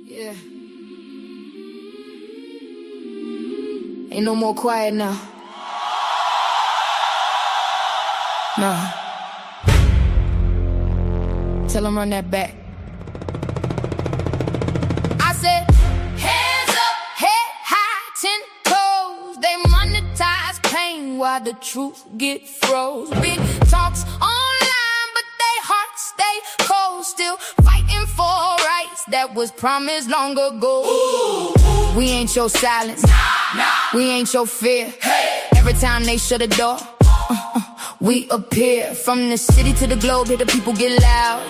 Yeah. Ain't no more quiet now. Nah. Tell them run that back. I said, hands up, head high, 10 toes. They monetize pain while the truth get froze. Big talks online, but they hearts stay cold. Still fighting for rights that was promised long ago. Ooh. We ain't your silence, nah. We ain't your fear. Hey. Every time they shut a door, we appear. From the city to the globe, here the people get loud.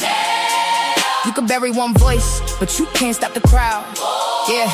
You can bury one voice, but you can't stop the crowd. Yeah.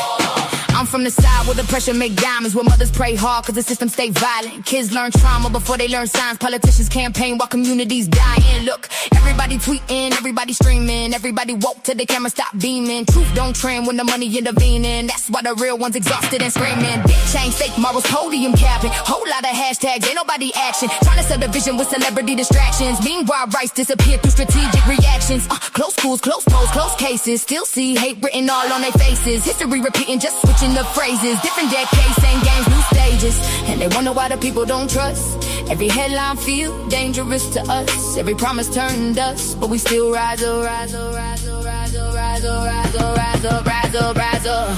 I'm from the side where the pressure make diamonds, where mothers pray hard cause the system stay violent. Kids learn trauma before they learn signs. Politicians campaign while communities dying. Look, everybody tweeting, everybody streaming, everybody woke till the camera stop beaming. Truth don't trend when the money intervening. That's why the real ones exhausted and screaming. Big change, fake morals, podium capping. Whole lot of hashtags, ain't nobody action. Trying to sell the vision with celebrity distractions. Meanwhile, rights disappear through strategic reactions. Close schools, close polls, close cases. Still see hate written all on their faces. History repeating, just switching the phrases. Different decades, same games, new stages. And they wonder why the people don't trust. Every headline feel dangerous to us. Every promise turned dust, but we still rise up, rise up, rise up, rise up, rise up, rise up, rise up, rise up, rise up.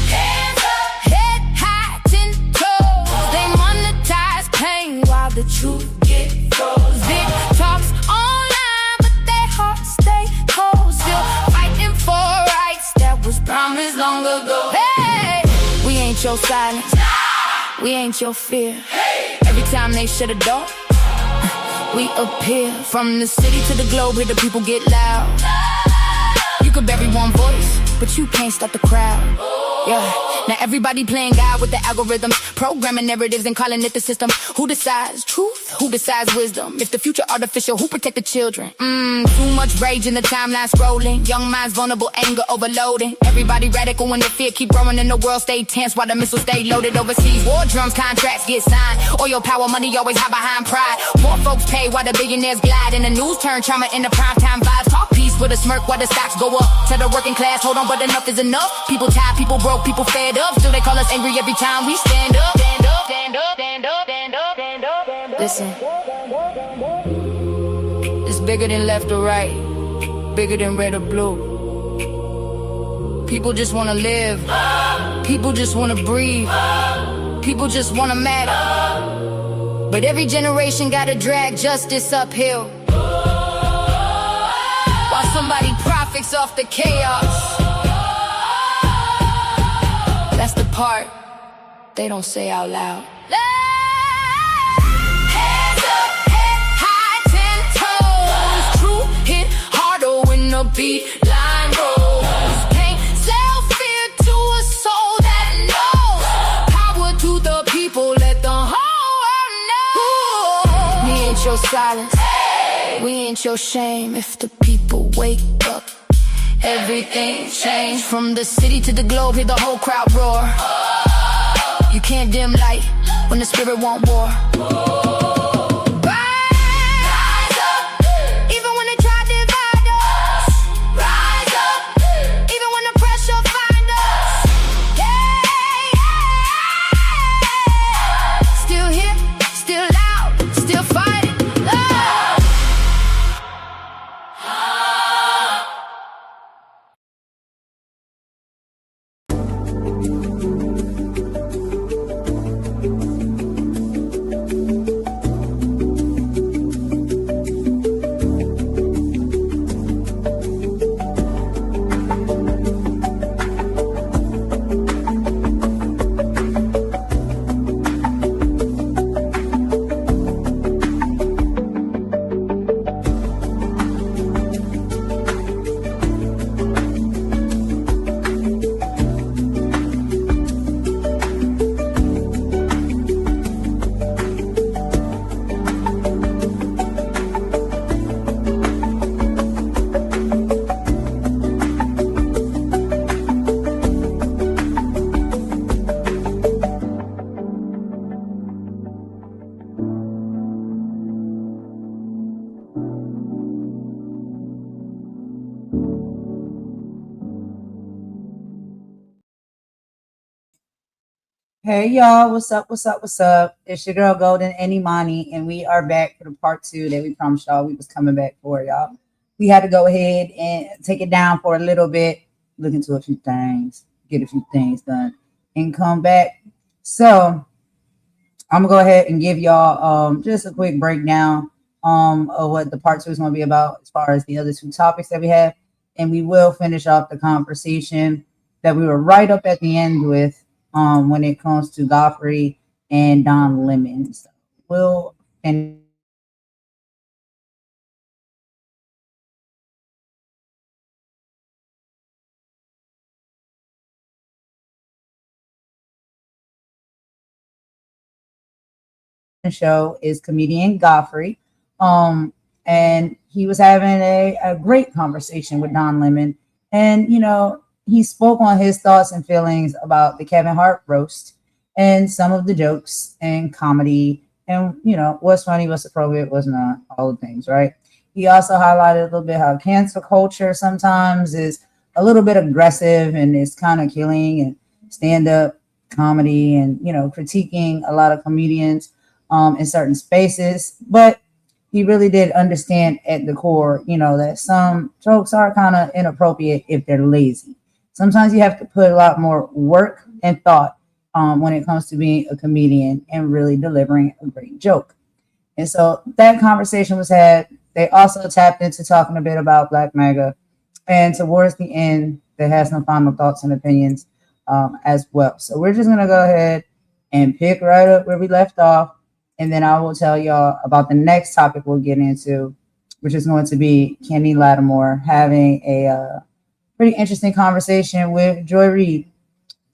Hands up, head high, 10 toes. They monetize pain while the truth get froze. Big talks online, but their hearts stay cold. Still fighting for rights that was promised long ago. Hey, we ain't your silence, we ain't your fear. Every time they shut a door, we appear. From the city to the globe, here the people get loud. You could bury one voice, but you can't stop the crowd. Yeah. Now everybody playing God with the algorithms, programming narratives and calling it the system. Who decides truth? Who decides wisdom? If the future artificial, who protect the children? Too much rage in the timeline scrolling. Young minds vulnerable, anger overloading. Everybody radical when the fear keep growing and the world stay tense while the missiles stay loaded overseas. War drums, contracts get signed. Oil, power, money always hide behind pride. Poor folks pay while the billionaires glide. And the news turn trauma into primetime vibes. Talk peace with a smirk while the stocks go up. Tell the working class, hold on, but enough is enough. People tired, people broke, people fed up. Still they call us angry every time we stand up. Stand up, stand up, stand up, stand up, stand up, stand up. Listen, it's bigger than left or right, bigger than red or blue. People just wanna live, people just wanna breathe, people just wanna matter. But every generation gotta drag justice uphill, while somebody profits off the chaos. That's the part they don't say out loud. Hands up, head high, 10 toes. True hit harder when the beat line rolls. Can't sell fear to a soul that knows. Power to the people, let the whole world know. We ain't your silence, we ain't your shame. If the people wake up, everything changed. From the city to the globe, hear the whole crowd roar. You can't dim light when the spirit want war. Rise up, even when they try to divide us. Rise up, even when the pressure find us. Yeah, yeah. Still here, still loud, still fighting. Love. Hey y'all, what's up? What's up? What's up? It's your girl Golden and Imani, and we are back for the part two that we promised y'all we was coming back for, y'all. We had to go ahead and take it down for a little bit, look into a few things, get a few things done, and come back. So I'm gonna go ahead and give y'all just a quick breakdown of what the part two is gonna be about as far as the other two topics that we have, and we will finish off the conversation that we were right up at the end with when it comes to Godfrey and Don Lemon. So we'll finish the show is comedian Godfrey. And he was having a great conversation with Don Lemon. And, he spoke on his thoughts and feelings about the Kevin Hart roast and some of the jokes and comedy and, what's funny, what's appropriate, what's not, all the things, right? He also highlighted a little bit how cancel culture sometimes is a little bit aggressive and is kind of killing and stand up comedy and, critiquing a lot of comedians in certain spaces. But he really did understand at the core, that some jokes are kind of inappropriate if they're lazy. Sometimes you have to put a lot more work and thought when it comes to being a comedian and really delivering a great joke. And so that conversation was had. They also tapped into talking a bit about Black MAGA. And towards the end, they had some final thoughts and opinions as well. So we're just going to go ahead and pick right up where we left off. And then I will tell y'all about the next topic we'll get into, which is going to be Kenny Lattimore having a pretty interesting conversation with Joy Reid.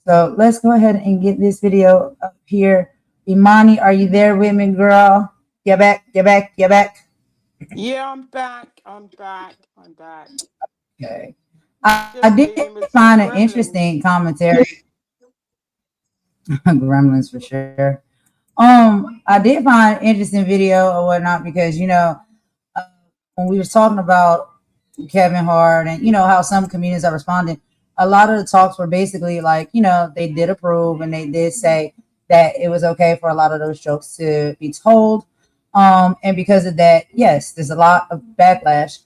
So let's go ahead and get this video up here. Imani, are you there with me, girl? Get back, get back, get back. Yeah, I'm back. Okay. I did find an interesting commentary. Gremlins for sure. I did find an interesting video or whatnot because uh, when we was talking about Kevin Hart and how some comedians are responding, a lot of the talks were basically like they did approve and they did say that it was okay for a lot of those jokes to be told, and because of that, yes, there's a lot of backlash.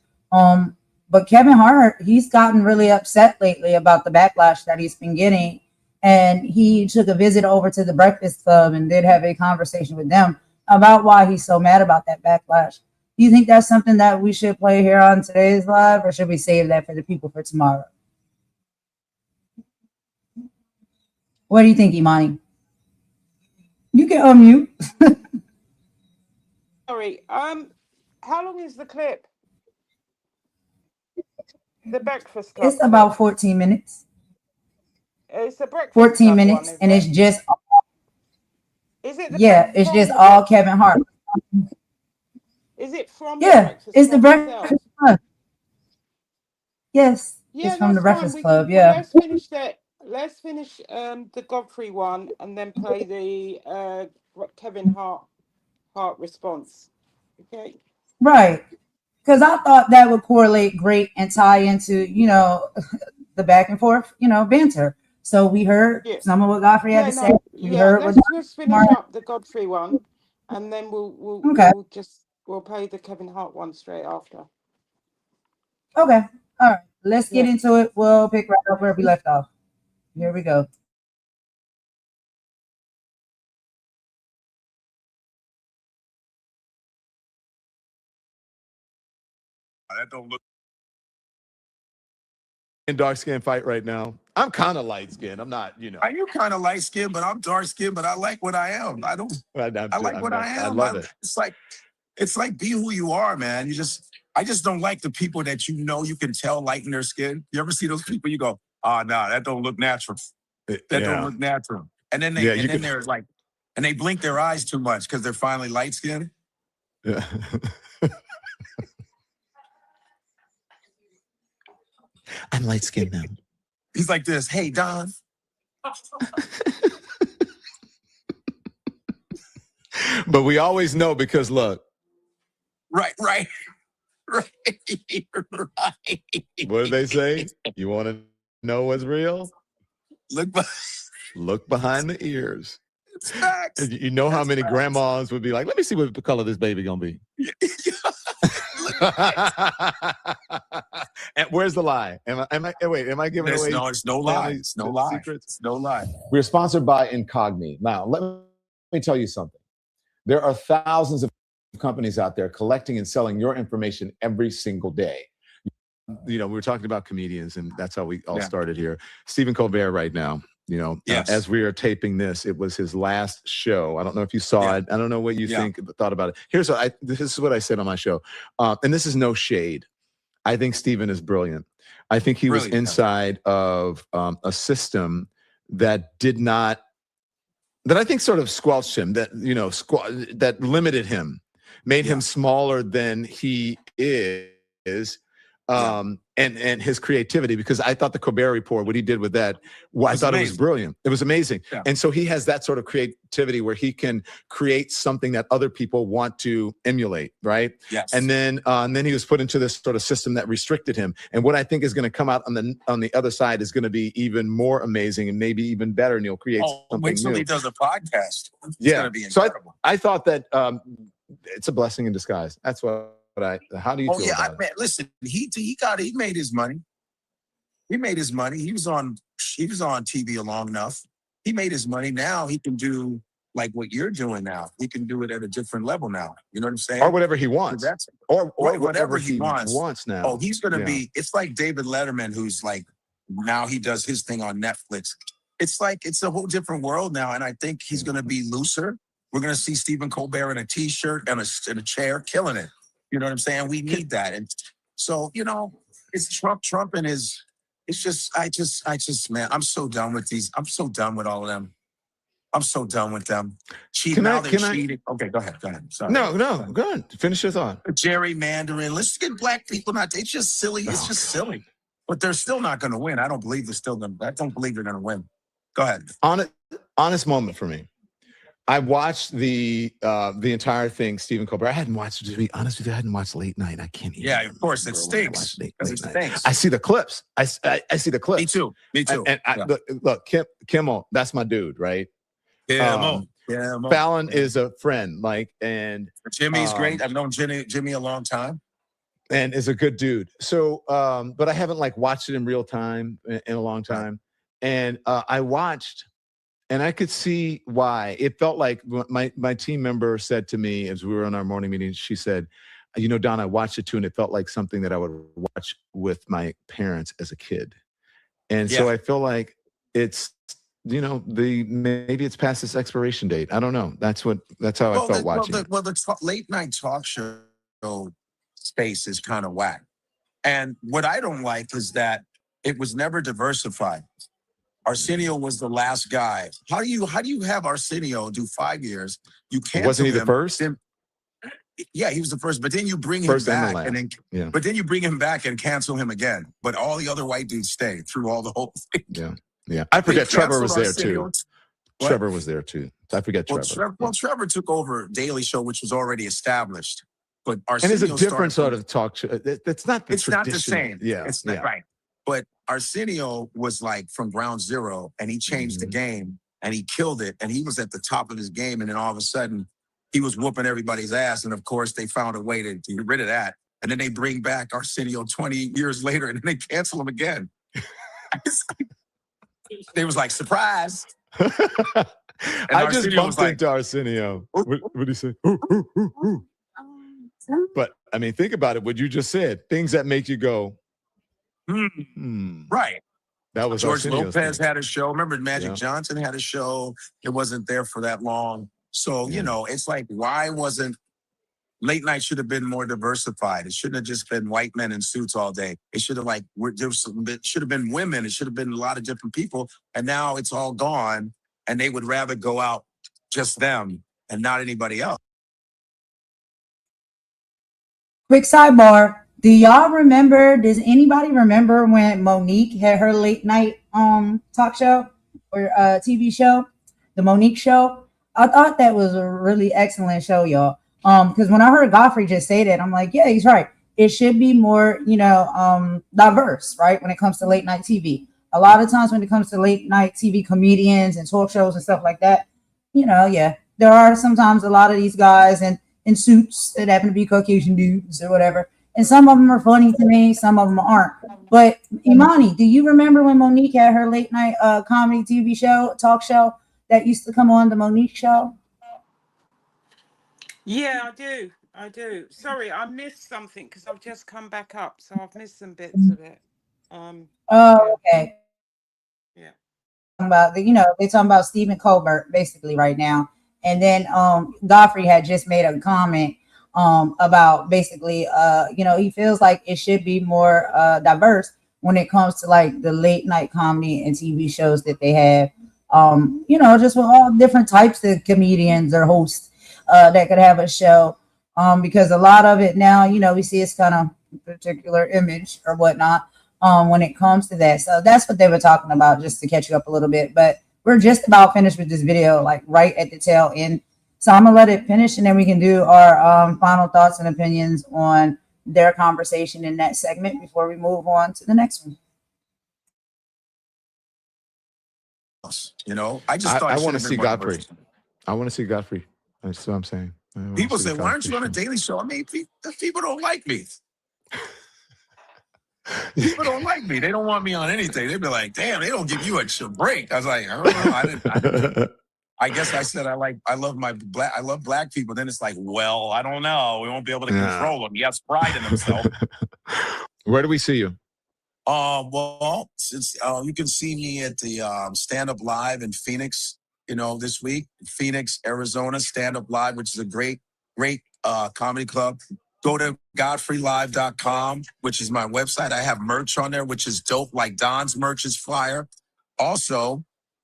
But Kevin Hart, he's gotten really upset lately about the backlash that he's been getting, and he took a visit over to the Breakfast Club and did have a conversation with them about why he's so mad about that backlash. Do you think that's something that we should play here on today's live, or should we save that for the people for tomorrow? What do you think, Imani? You can unmute. Sorry. How long is the clip? The Breakfast Club. It's about 14 minutes. It's the Breakfast 14 Club minutes, one, and it's just is it? It's just all Kevin Hart. Is it from? Yeah, it's the Breakfast Club. Yes, it's from the Breakfast Club. Yeah. Let's finish the Godfrey one and then play the Kevin Hart response. Okay. Right. Because I thought that would correlate great and tie into, the back and forth, banter. So we heard some of what Godfrey had to say. We heard let's just finish up the Godfrey one, and then we'll play the Kevin Hart one straight after. Okay. All right. Let's get into it. We'll pick right up where we left off. Here we go. That don't look in dark skin fight right now. I'm kind of light skinned. I'm not, Are you kind of light skinned, but I'm dark skinned, but I like what I am. I like what I am. I love it. It's like be who you are, man. I just don't like the people that you can tell lighten their skin. You ever see those people? You go, oh no, that don't look natural. That don't look natural. And then they're like, and they blink their eyes too much because they're finally light skinned. Yeah. I'm light skinned now. He's like this. Hey, Don. But we always know because look. Right. What do they say? You want to know what's real? Look behind the ears. It's facts. You know how many grandmas would be like, let me see what the color this baby gonna be. And where's the lie? Am I giving away? No, it's no lie. It's no lie. Secrets? It's no lie. We're sponsored by Incogni. Now, let me tell you something. There are thousands of companies out there collecting and selling your information every single day. We were talking about comedians, and that's how we all started here. Stephen Colbert right now, as we are taping this, it was his last show. I don't know if you saw it. I don't know what you thought about it. This is what I said on my show. And this is no shade. I think Stephen is brilliant. I think he was inside of a system that that I think sort of squelched him, that limited him, made him smaller than he is. And his creativity, because I thought the Colbert Report, what he did with that, I thought it was brilliant. It was amazing. Yeah. And so he has that sort of creativity where he can create something that other people want to emulate, right? Yes. And then he was put into this sort of system that restricted him. And what I think is going to come out on the other side is going to be even more amazing and maybe even better. And he'll create something wait till new. he does a podcast. It's going to be incredible. So I thought that it's a blessing in disguise. That's what. How do you feel about it? Listen, he made his money. He made his money. He was on TV long enough. He made his money. Now he can do like what you're doing now. He can do it at a different level now. You know what I'm saying? Or whatever he wants. Or whatever he wants now. Oh, he's going to be, it's like David Letterman, who's like, now he does his thing on Netflix. It's like, it's a whole different world now. And I think he's going to be looser. We're going to see Stephen Colbert in a t-shirt and a chair killing it. You know what I'm saying? We need that. And so, it's Trump and his, it's just, I just, man, I'm so done with these. I'm so done with all of them. I'm so done with them. Cheating. Okay, go ahead. Sorry. No, go ahead. Finish your thought. Gerrymandering. Let's get black people not. It's just silly. It's just silly. But they're still not going to win. I don't believe they're going to win. Go ahead. Honest moment for me. I watched the entire thing, Stephen Colbert. I hadn't watched, to be honest with you, I hadn't watched Late Night. I can't even. Yeah, of course, it stinks. It stinks. I see the clips. I see the clips. Me too. Look, Kimmel, that's my dude, right? Kimmel. Fallon is a friend, and Jimmy's great. I've known Jimmy a long time. And is a good dude. So, but I haven't watched it in real time in a long time. And I watched. And I could see why. It felt like my team member said to me as we were on our morning meeting, she said, Don, I watched it too, and it felt like something that I would watch with my parents as a kid. And so I feel like it's, maybe it's past its expiration date. I don't know. That's how I felt watching it. The late night talk show space is kind of whack. And what I don't like is that it was never diversified. Arsenio was the last guy. How do you have Arsenio do 5 years? You can't. Wasn't he the first? Yeah, he was the first. But then you bring him back, but then you bring him back and cancel him again. But all the other white dudes stay through all the whole thing. Yeah. I forget Trevor was there too. Trevor was there too. I forget Trevor. Trevor took over Daily Show, which was already established. But Arsenio and it's a different sort of talk show. It's not the same. Yeah, it's not right. But Arsenio was from ground zero, and he changed the game, and he killed it, and he was at the top of his game, and then all of a sudden, he was whooping everybody's ass, and of course, they found a way to get rid of that, and then they bring back Arsenio 20 years later, and then they cancel him again. They was like, surprise. I just bumped into Arsenio. What did he say? But, I mean, think about it, what you just said, things that make you go, right. That was George Arsenio's Lopez thing. had a show. Remember, Magic Johnson had a show. It wasn't there for that long. So, it's like, why wasn't late night should have been more diversified? It shouldn't have just been white men in suits all day. It should have it should have been women. It should have been a lot of different people. And now it's all gone. And they would rather go out just them and not anybody else. Quick sidebar. Do y'all remember, does anybody remember when Monique had her late night talk show or TV show, the Monique show? I thought that was a really excellent show, y'all. Because when I heard Godfrey just say that, I'm like, yeah, he's right. It should be more, diverse, right? When it comes to late night TV. A lot of times when it comes to late night TV comedians and talk shows and stuff like that, yeah, there are sometimes a lot of these guys in suits that happen to be Caucasian dudes or whatever. And some of them are funny to me, some of them aren't. But Imani, do you remember when Monique had her late night comedy TV show, talk show that used to come on the Monique show? Yeah, I do. I do. Sorry, I missed something because I've just come back up, so I've missed some bits of it. Oh, Yeah. okay. Yeah. About they're talking about Stephen Colbert basically right now. And then Godfrey had just made a comment about basically he feels like it should be more diverse when it comes to like the late night comedy and TV shows that they have. Just with all different types of comedians or hosts that could have a show. Because a lot of it now, we see it's kind of particular image or whatnot when it comes to that. So that's what they were talking about, just to catch you up a little bit. But we're just about finished with this video, like right at the tail end. So I'm gonna let it finish, and then we can do our final thoughts and opinions on their conversation in that segment before we move on to the next one. I just thought I want to see Godfrey. I want to see Godfrey. That's what I'm saying. People say, "Why aren't you on a Daily Show?" I mean, people don't like me. People don't like me. They don't want me on anything. They'd be like, "Damn, they don't give you a break." I was like, "I don't know. I guess I said I love black people." Then it's like, well, I don't know. We won't be able to control them. He has pride in himself. Where do we see you? Well, since you can see me at the Stand Up Live in Phoenix, this week, Phoenix, Arizona, Stand Up Live, which is a great comedy club. Go to godfreylive.com, which is my website. I have merch on there, which is dope. Like Don's merch is fire. Also,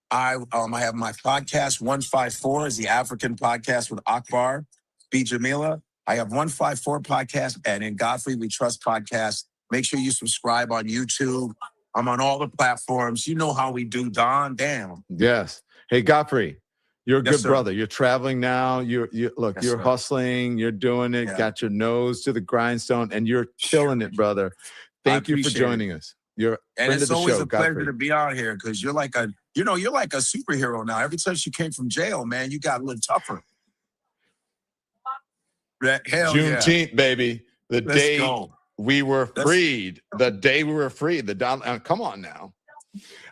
I have my podcast, 154 is the African podcast with Akbar B. Jamila. I have 154 podcast and in Godfrey We Trust podcast. Make sure you subscribe on YouTube. I'm on all the platforms. You know how we do, Don. Damn. Yes. Hey, Godfrey, you're a good sir. brother. You're traveling now. You're sir. hustling. You're doing it. Yeah. Got your nose to the grindstone, and you're killing it, brother. Thank you for joining us. You're a friend of the show, it's always a pleasure Godfrey. to be out here because you're like a superhero now. Ever since you came from jail, man, you got a little tougher. Hell Juneteenth, baby. The Let's day go. we were freed. The day we were freed. Come on now.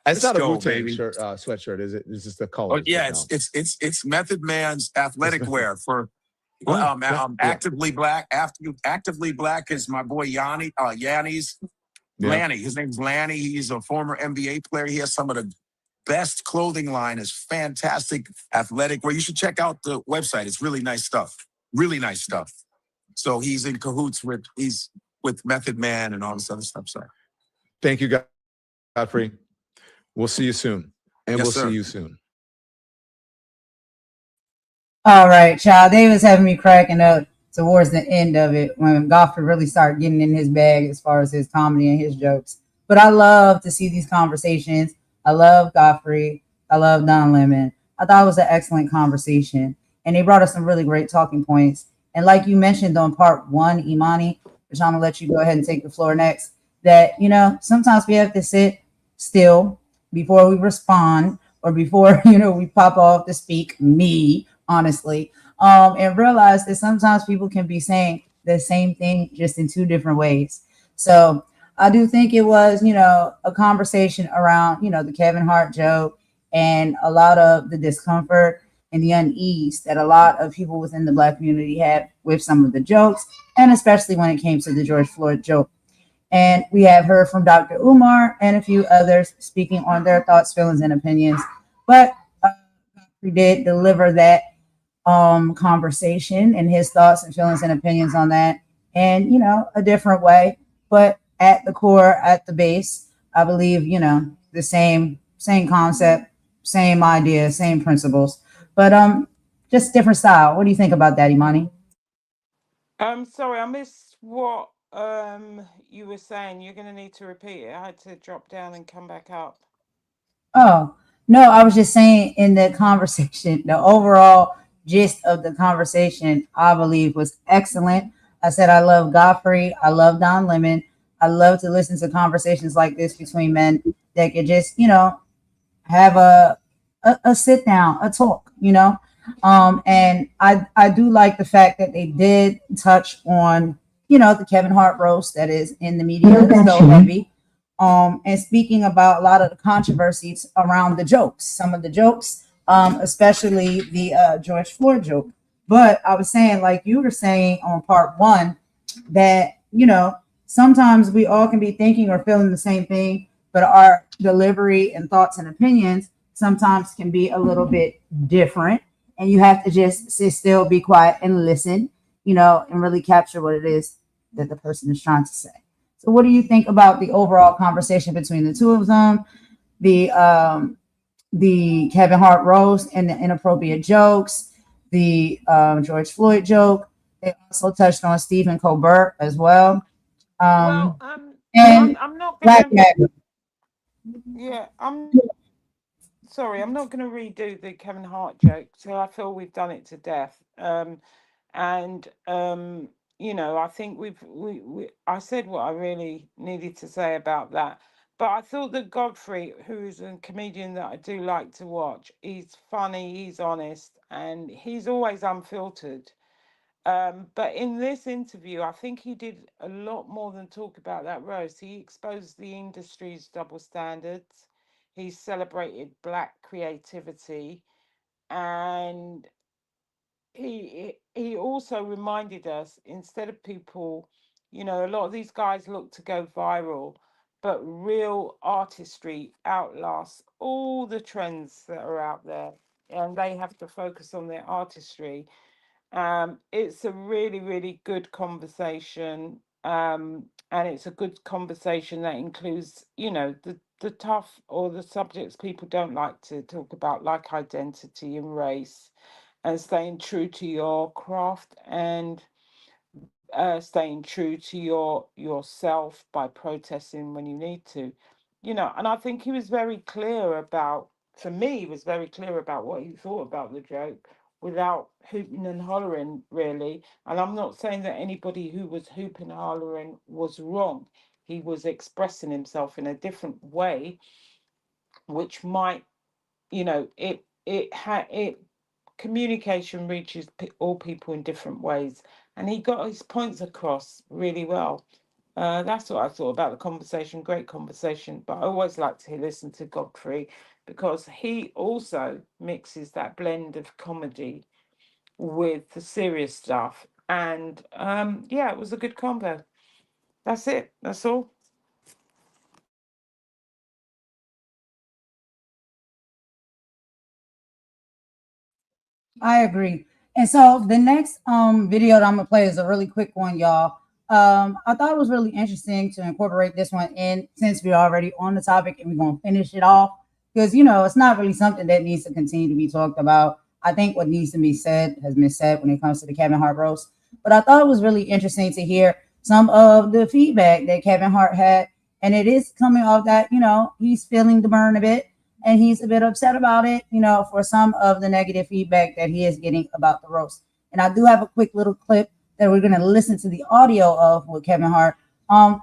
It's not a Wu-Tang shirt, sweatshirt, is it? It's just the color. Oh yeah, it's Method Man's athletic wear for actively black. Actively black is my boy Yanni's Lanny. His name's Lanny. He's a former NBA player. He has some of the best clothing line. Is fantastic athletic wear. You should check out the website. It's really nice stuff. Really nice stuff. So he's in cahoots with Method Man and all this other stuff. So thank you, Godfrey. We'll see you soon. And we'll see you soon. All right, child. They was having me cracking up towards the end of it when Godfrey really started getting in his bag as far as his comedy and his jokes. But I love to see these conversations. I love Godfrey. I love Don Lemon. I thought it was an excellent conversation. And they brought us some really great talking points. And like you mentioned on part one, Imani, which I'm going to let you go ahead and take the floor next, that, sometimes we have to sit still before we respond or before, we pop off to speak, me, honestly, and realize that sometimes people can be saying the same thing just in two different ways. So I do think it was, a conversation around, the Kevin Hart joke and a lot of the discomfort and the unease that a lot of people within the Black community had with some of the jokes, and especially when it came to the George Floyd joke. And we have heard from Dr. Umar and a few others speaking on their thoughts, feelings, and opinions. But we did deliver that conversation and his thoughts and feelings and opinions on that, and a different way. But at the core, at the base, I believe the same concept, same idea, same principles, but just different style. What do you think about that, Imani? Sorry, I missed what you were saying. You're going to need to repeat it. I had to drop down and come back up. Oh, no, I was just saying in the conversation, the overall gist of the conversation, I believe, was excellent. I said I love Godfrey. I love Don Lemon. I love to listen to conversations like this between men that could just, have a sit down, a talk, you know. And I do like the fact that they did touch on, you know, the Kevin Hart roast that is in the media so heavy. And speaking about a lot of the controversies around the jokes, some of the jokes, especially the George Floyd joke. But I was saying, like you were saying on part one, that, you know, sometimes we all can be thinking or feeling the same thing, but our delivery and thoughts and opinions sometimes can be a little bit different. And you have to just sit still, be quiet, and listen, you know, and really capture what it is that the person is trying to say. So, what do you think about the overall conversation between the two of them, the Kevin Hart roast and the inappropriate jokes, the George Floyd joke? They also touched on Stephen Colbert as well. Well, And I'm not Black gonna. MAGA. Yeah, I'm sorry. I'm not gonna redo the Kevin Hart joke. So I feel we've done it to death. And you know, I think we I said what I really needed to say about that. But I thought that Godfrey, who's a comedian that I do like to watch, he's funny, he's honest, and he's always unfiltered. But in this interview, I think he did a lot more than talk about that roast. He exposed the industry's double standards. He celebrated Black creativity, and he also reminded us, instead of people, you know, a lot of these guys look to go viral, but real artistry outlasts all the trends that are out there, and they have to focus on their artistry. It's a really, really good conversation. And it's a good conversation that includes, you know, the tough or the subjects people don't like to talk about, like identity and race, and staying true to your craft, and staying true to yourself by protesting when you need to, you know. And I think he was very clear about, for me, he was very clear about what he thought about the joke without hooting and hollering, really. And I'm not saying that anybody who was hooping and hollering was wrong. He was expressing himself in a different way, which might, you know, it communication reaches all people in different ways, and he got his points across really well. That's what I thought about the conversation. Great conversation, but I always like to listen to Godfrey because he also mixes that blend of comedy with the serious stuff. And yeah, it was a good combo. That's it. That's all. I agree. And so the next video that I'm gonna play is a really quick one, y'all. I thought it was really interesting to incorporate this one in, since we're already on the topic and we're gonna finish it off, because you know it's not really something that needs to continue to be talked about. I think what needs to be said has been said when it comes to the Kevin Hart roast. But I thought it was really interesting to hear some of the feedback that Kevin Hart had, and it is coming off that, you know, he's feeling the burn a bit and he's a bit upset about it, you know, for some of the negative feedback that he is getting about the roast. And I do have a quick little clip that we're going to listen to the audio of with Kevin Hart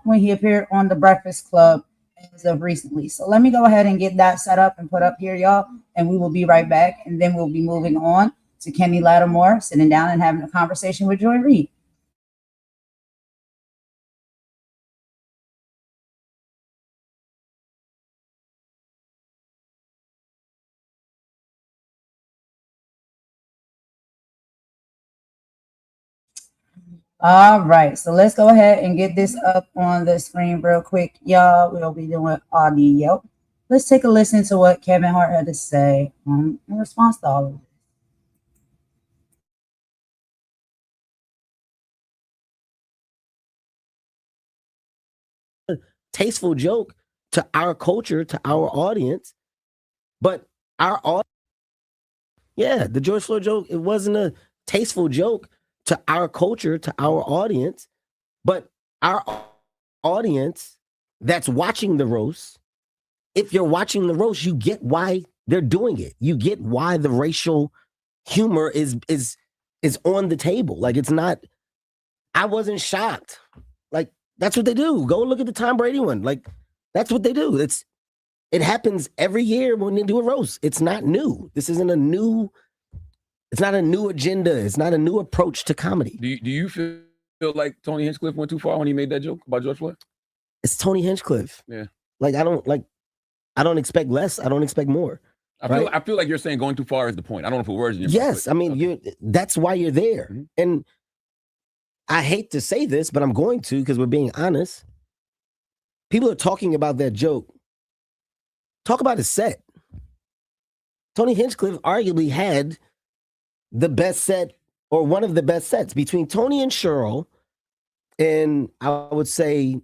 when he appeared on The Breakfast Club as of recently. So let me go ahead and get that set up and put up here, y'all, and we will be right back. And then we'll be moving on to Kenny Lattimore sitting down and having a conversation with Joy Reid. All right, so let's go ahead and get this up on the screen real quick, y'all. We'll be doing audio. Let's take a listen to what Kevin Hart had to say in response to all of it. Tasteful joke to our culture, to our audience, but the George Floyd joke, it wasn't a tasteful joke to our culture, to our audience, but our audience that's watching the roast, if you're watching the roast, you get why they're doing it. You get why the racial humor is on the table. Like, it's not, I wasn't shocked. Like, that's what they do. Go look at the Tom Brady one. Like, that's what they do. It happens every year when they do a roast. It's not new. This isn't a new It's not a new agenda. It's not a new approach to comedy. Do you feel like Tony Hinchcliffe went too far when he made that joke about George Floyd? It's Tony Hinchcliffe. Yeah. Like I don't expect less. I don't expect more. I feel like you're saying going too far is the point. I don't know if words in your yes, mouth, I mean that's why you're there. Mm-hmm. And I hate to say this, but I'm going to because we're being honest. People are talking about that joke. Talk about his set. Tony Hinchcliffe arguably had the best set or one of the best sets between Tony and Cheryl. And I would say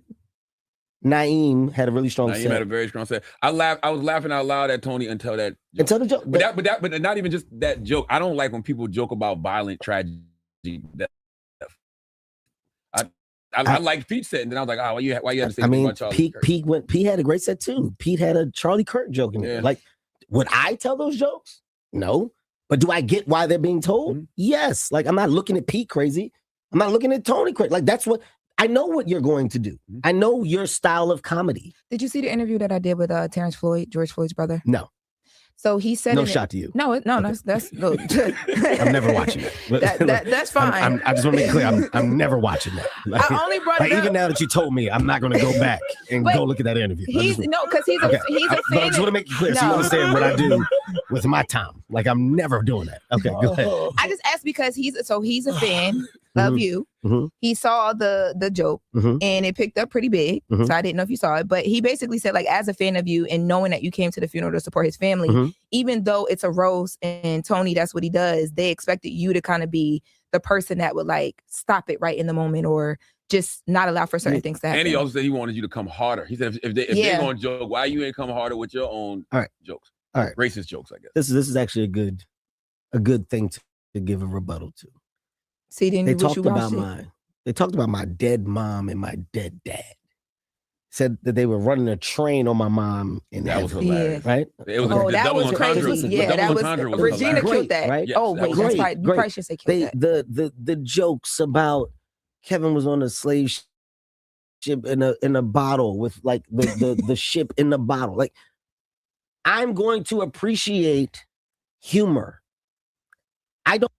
Naeem had a really strong set. Naeem had a very strong set. I was laughing out loud at Tony until that joke. Until the joke. But not even just that joke. I don't like when people joke about violent tragedy. I like Pete's set, and then I was like, oh, why you had to say about Charlie Kirk? Pete had a great set too. Pete had a Charlie Kirk joke in there. Like, would I tell those jokes? No. But do I get why they're being told? Mm-hmm. Yes. Like, I'm not looking at Pete crazy. I'm not looking at Tony crazy. Like, that's what I know what you're going to do. Mm-hmm. I know your style of comedy. Did you see the interview that I did with Terrence Floyd, George Floyd's brother? No. So he said, no shot to you. No, okay. that's good. I'm never watching it. That's fine. I just want to make clear, I'm never watching that. Like, I only brought it up. Even now that you told me, I'm not going to go back and go look at that interview. Because he's a fan. I just want to make it clear so you understand what I do with my time. Like, I'm never doing that. Okay, go ahead. I just asked because he's a fan of you. Mm-hmm. He saw the joke and it picked up pretty big. Mm-hmm. So I didn't know if you saw it, but he basically said, like, as a fan of you and knowing that you came to the funeral to support his family, even though it's a roast and Tony, that's what he does, they expected you to kind of be the person that would like stop it right in the moment or just not allow for certain things to happen. And he also said he wanted you to come harder. He said if they're going to joke, why you ain't come harder with your own jokes? All right. Racist jokes, I guess. This is actually a good thing to give a rebuttal to. See, they talked about my dead mom and my dead dad. Said that they were running a train on my mom, and that was hilarious, right? It was that was crazy. Yeah, that was Regina killed that, right? Oh wait, that's right. You probably should say killed that. The jokes about Kevin was on a slave ship in a bottle with like the ship in the bottle. Like, I'm going to appreciate humor. I don't.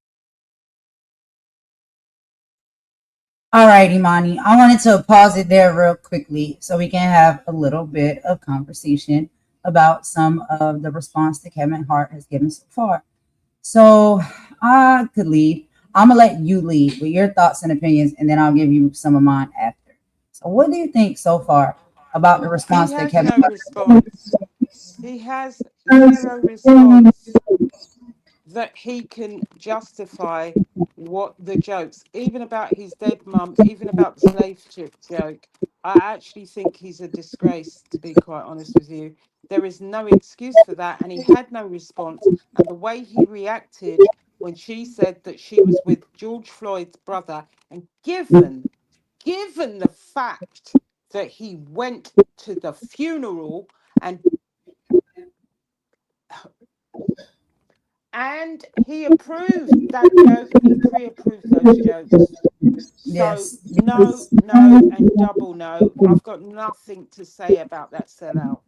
All right, Imani, I wanted to pause it there real quickly so we can have a little bit of conversation about some of the response that Kevin Hart has given so far. So I could lead. I'm going to let you lead with your thoughts and opinions, and then I'll give you some of mine after. So what do you think so far about the response that Kevin Hart response. He has zero response that he can justify what the jokes, even about his dead mum, even about the slave ship joke. I actually think he's a disgrace, to be quite honest with you. There is no excuse for that, and he had no response. And the way he reacted when she said that she was with George Floyd's brother, and given the fact that he went to the funeral and he approved that joke, he pre-approved those jokes. Yes. So no, and double no. I've got nothing to say about that sellout.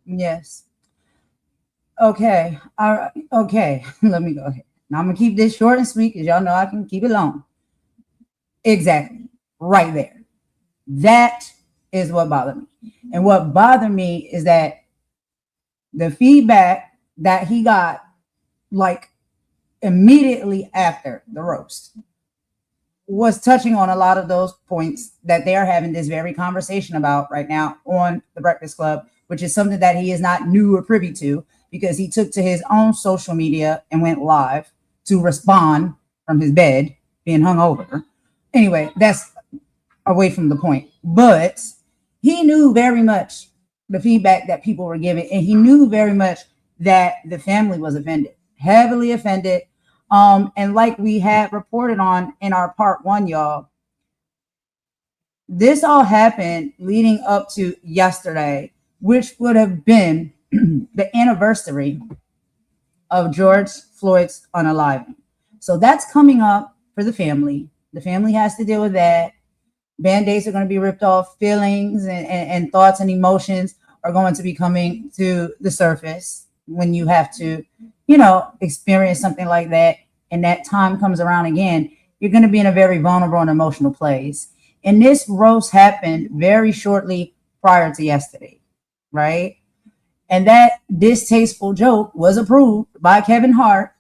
Yes. Okay. All right. Okay. Let me go ahead. Now I'm gonna keep this short and sweet because y'all know I can keep it long. Exactly. Right there. That is what bothered me. And what bothered me is that the feedback that he got like immediately after the roast was touching on a lot of those points that they are having this very conversation about right now on the Breakfast Club, which is something that he is not new or privy to because he took to his own social media and went live to respond from his bed being hung over. Anyway, that's away from the point. But he knew very much the feedback that people were giving, and he knew very much that the family was offended, heavily offended. And like we had reported on in our part one, y'all, this all happened leading up to yesterday, which would have been the anniversary of George Floyd's unaliving. So that's coming up for the family. The family has to deal with that. Band-aids are going to be ripped off. Feelings and thoughts and emotions are going to be coming to the surface when you have to, experience something like that and that time comes around again, you're going to be in a very vulnerable and emotional place. And this roast happened very shortly prior to yesterday, right? And that distasteful joke was approved by Kevin Hart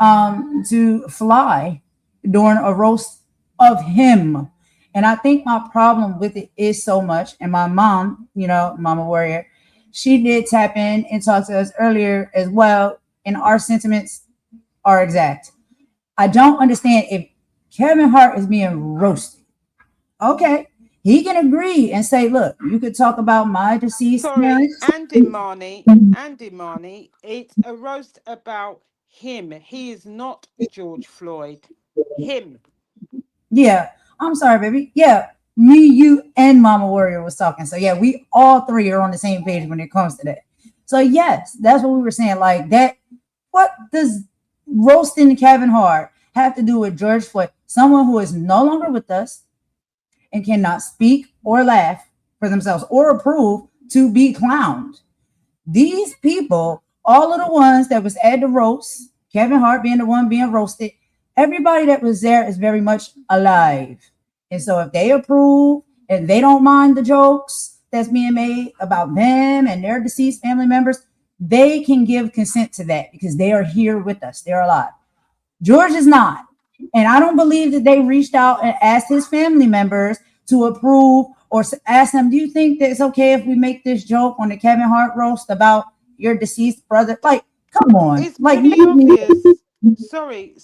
to fly during a roast of him. And I think my problem with it is so much. And my mom, Mama Warrior, she did tap in and talk to us earlier as well. And our sentiments are exact. I don't understand if Kevin Hart is being roasted. Okay, he can agree and say, look, you could talk about my deceased parents. And Imani, it's a roast about him. He is not George Floyd. Him. Yeah, I'm sorry, baby. Yeah, me, you, and Mama Warrior was talking. So yeah, we all three are on the same page when it comes to that. So yes, that's what we were saying. Like that, what does roasting Kevin Hart have to do with George Floyd? Someone who is no longer with us and cannot speak or laugh for themselves or approve to be clowned. These people, all of the ones that was at the roast, Kevin Hart being the one being roasted, everybody that was there is very much alive. And so if they approve and they don't mind the jokes that's being made about them and their deceased family members, they can give consent to that because they are here with us. They're alive. George is not. And I don't believe that they reached out and asked his family members to approve or ask them, do you think that it's okay if we make this joke on the Kevin Hart roast about your deceased brother? Like, come on. It's like, pretty obvious. Sorry,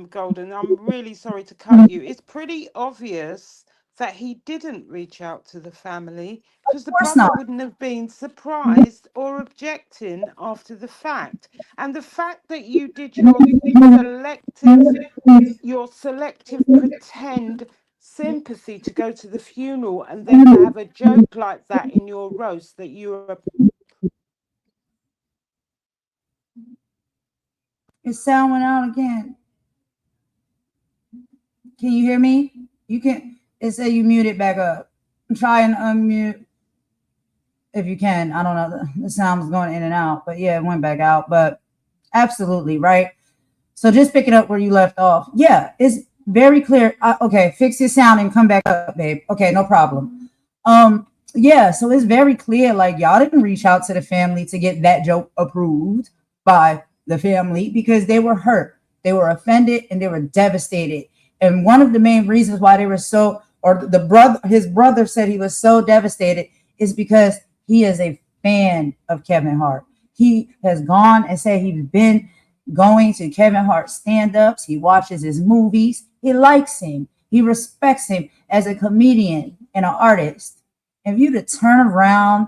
Golden. I'm really sorry to cut you. It's pretty obvious that he didn't reach out to the family because the brother wouldn't have been surprised or objecting after the fact. And the fact that you did your selective pretend sympathy to go to the funeral and then to have a joke like that in your roast that you were. It's sound went out again. Can you hear me? You can. It said you muted back up. Try and unmute if you can. I don't know. The sound was going in and out, but yeah, it went back out. But absolutely right. So just pick it up where you left off. Yeah, it's very clear. Okay, fix your sound and come back up, babe. Okay, no problem. Yeah, so it's very clear. Like y'all didn't reach out to the family to get that joke approved by the family because they were hurt, they were offended, and they were devastated. And one of the main reasons why they were his brother said he was so devastated is because he is a fan of Kevin Hart. He has gone and said he's been going to Kevin Hart stand-ups. He watches his movies. He likes him. He respects him as a comedian and an artist. And you to turn around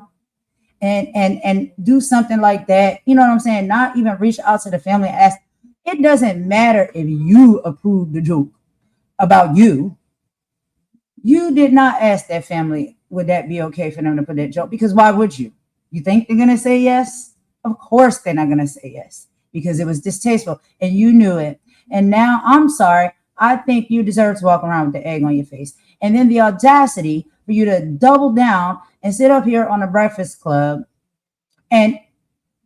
and do something like that, you know what I'm saying? Not even reach out to the family and ask. It doesn't matter if you approve the joke about you. You did not ask that family, would that be okay for them to put that joke? Because why would you? You think they're going to say yes? Of course they're not going to say yes because it was distasteful and you knew it. And now I'm sorry. I think you deserve to walk around with the egg on your face. And then the audacity for you to double down and sit up here on the Breakfast Club. And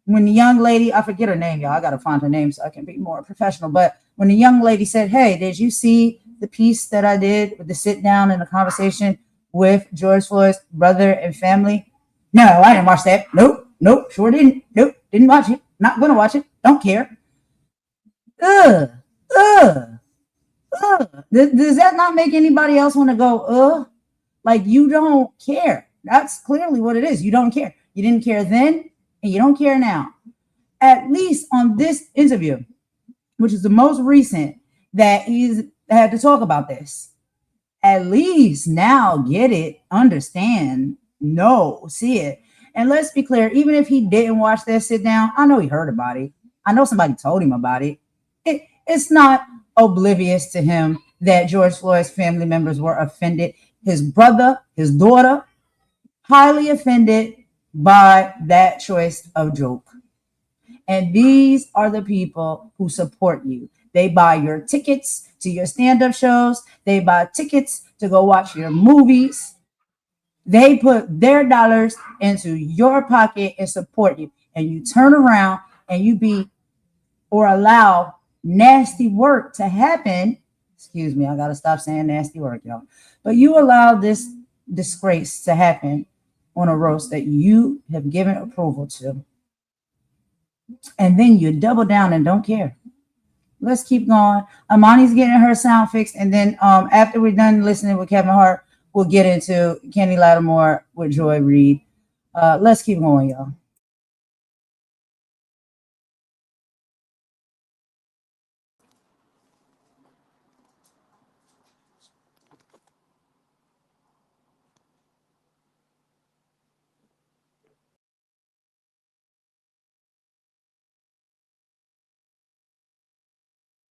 when the young lady, I forget her name, y'all, I got to find her name so I can be more professional. But when the young lady said, hey, did you see the piece that I did with the sit down and the conversation with George Floyd's brother and family? No, I didn't watch that. Nope, sure didn't. Nope, didn't watch it. Not going to watch it. Don't care. Does that not make anybody else want to go, Like you don't care. That's clearly what it is. You don't care. You didn't care then and you don't care now. At least on this interview, which is the most recent that he's had to talk about this. At least now get it, understand, know, see it. And let's be clear, even if he didn't watch that sit down, I know he heard about it. I know somebody told him about it. It's not oblivious to him that George Floyd's family members were offended. His brother, his daughter, highly offended by that choice of joke. And these are the people who support you. They buy your tickets to your stand-up shows. They buy tickets to go watch your movies. They put their dollars into your pocket and support you. And you turn around and you allow nasty work to happen. Excuse me, I gotta stop saying nasty work, y'all. But you allowed this disgrace to happen on a roast that you have given approval to. And then you double down and don't care. Let's keep going. Imani's getting her sound fixed. And then after we're done listening with Kevin Hart, we'll get into Kenny Lattimore with Joy Reid. Let's keep going, y'all.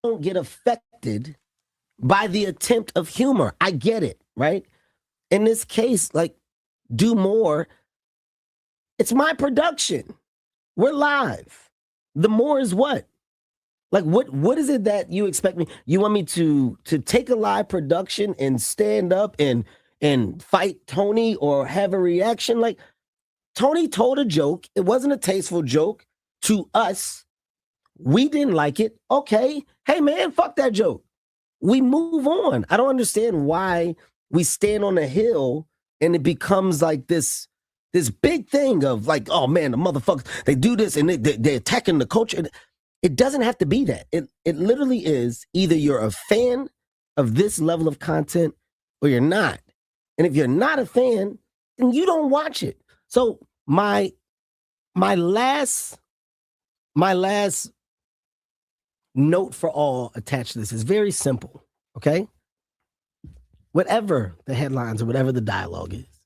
Don't get affected by the attempt of humor. I get it, right? In this case, like, do more. It's my production. We're live. The more is what? Like, what is it that you expect me? You want me to take a live production and stand up and fight Tony or have a reaction? Like, Tony told a joke. It wasn't a tasteful joke to us. We didn't like it. Okay. Hey, man, fuck that joke. We move on. I don't understand why we stand on a hill and it becomes like this big thing of like, oh, man, the motherfuckers, they do this and they're attacking the culture. It doesn't have to be that. It literally is either you're a fan of this level of content or you're not. And if you're not a fan, then you don't watch it. So my last note for all attached to this is very simple, okay? Whatever the headlines or whatever the dialogue is,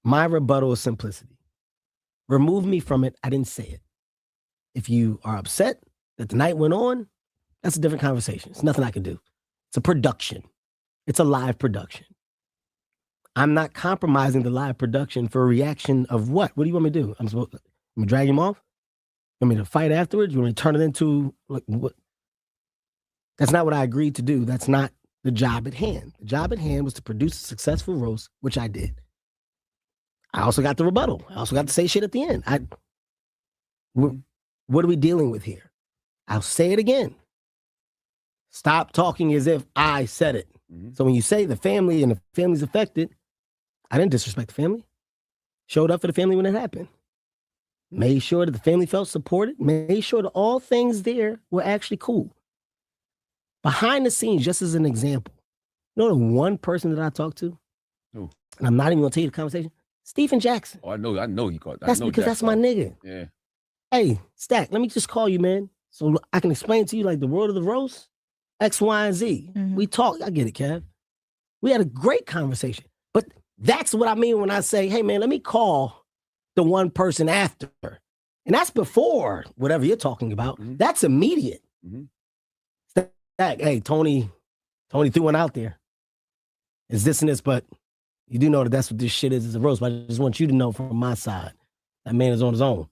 my rebuttal is simplicity. Remove me from it. I didn't say it. If you are upset that the night went on, that's a different conversation. It's nothing I can do. It's a production. It's a live production. I'm not compromising the live production for a reaction of what? What do you want me to do? I'm going to drag him off? You want me to fight afterwards? You want me to turn it into like what? That's not what I agreed to do. That's not the job at hand. The job at hand was to produce a successful roast, which I did. I also got the rebuttal. I also got to say shit at the end. What are we dealing with here? I'll say it again. Stop talking as if I said it. Mm-hmm. So when you say the family and the family's affected, I didn't disrespect the family. Showed up for the family when it happened. Made sure that the family felt supported. Made sure that all things there were actually cool. Behind the scenes, just as an example, you know the one person that I talked to? Who? And I'm not even going to tell you the conversation. Stephen Jackson. Oh, I know he called. That's because that's my nigga. Yeah. Hey, Stack, let me just call you, man. So I can explain to you like the world of the roast, X, Y, and Z. Mm-hmm. We talked. I get it, Kev. We had a great conversation. But that's what I mean when I say, hey, man, let me call the one person after. And that's before whatever you're talking about. Mm-hmm. That's immediate. Mm-hmm. Stack, hey, Tony threw one out there. It's this and this, but you do know that that's what this shit is a roast. But I just want you to know from my side, that man is on his own.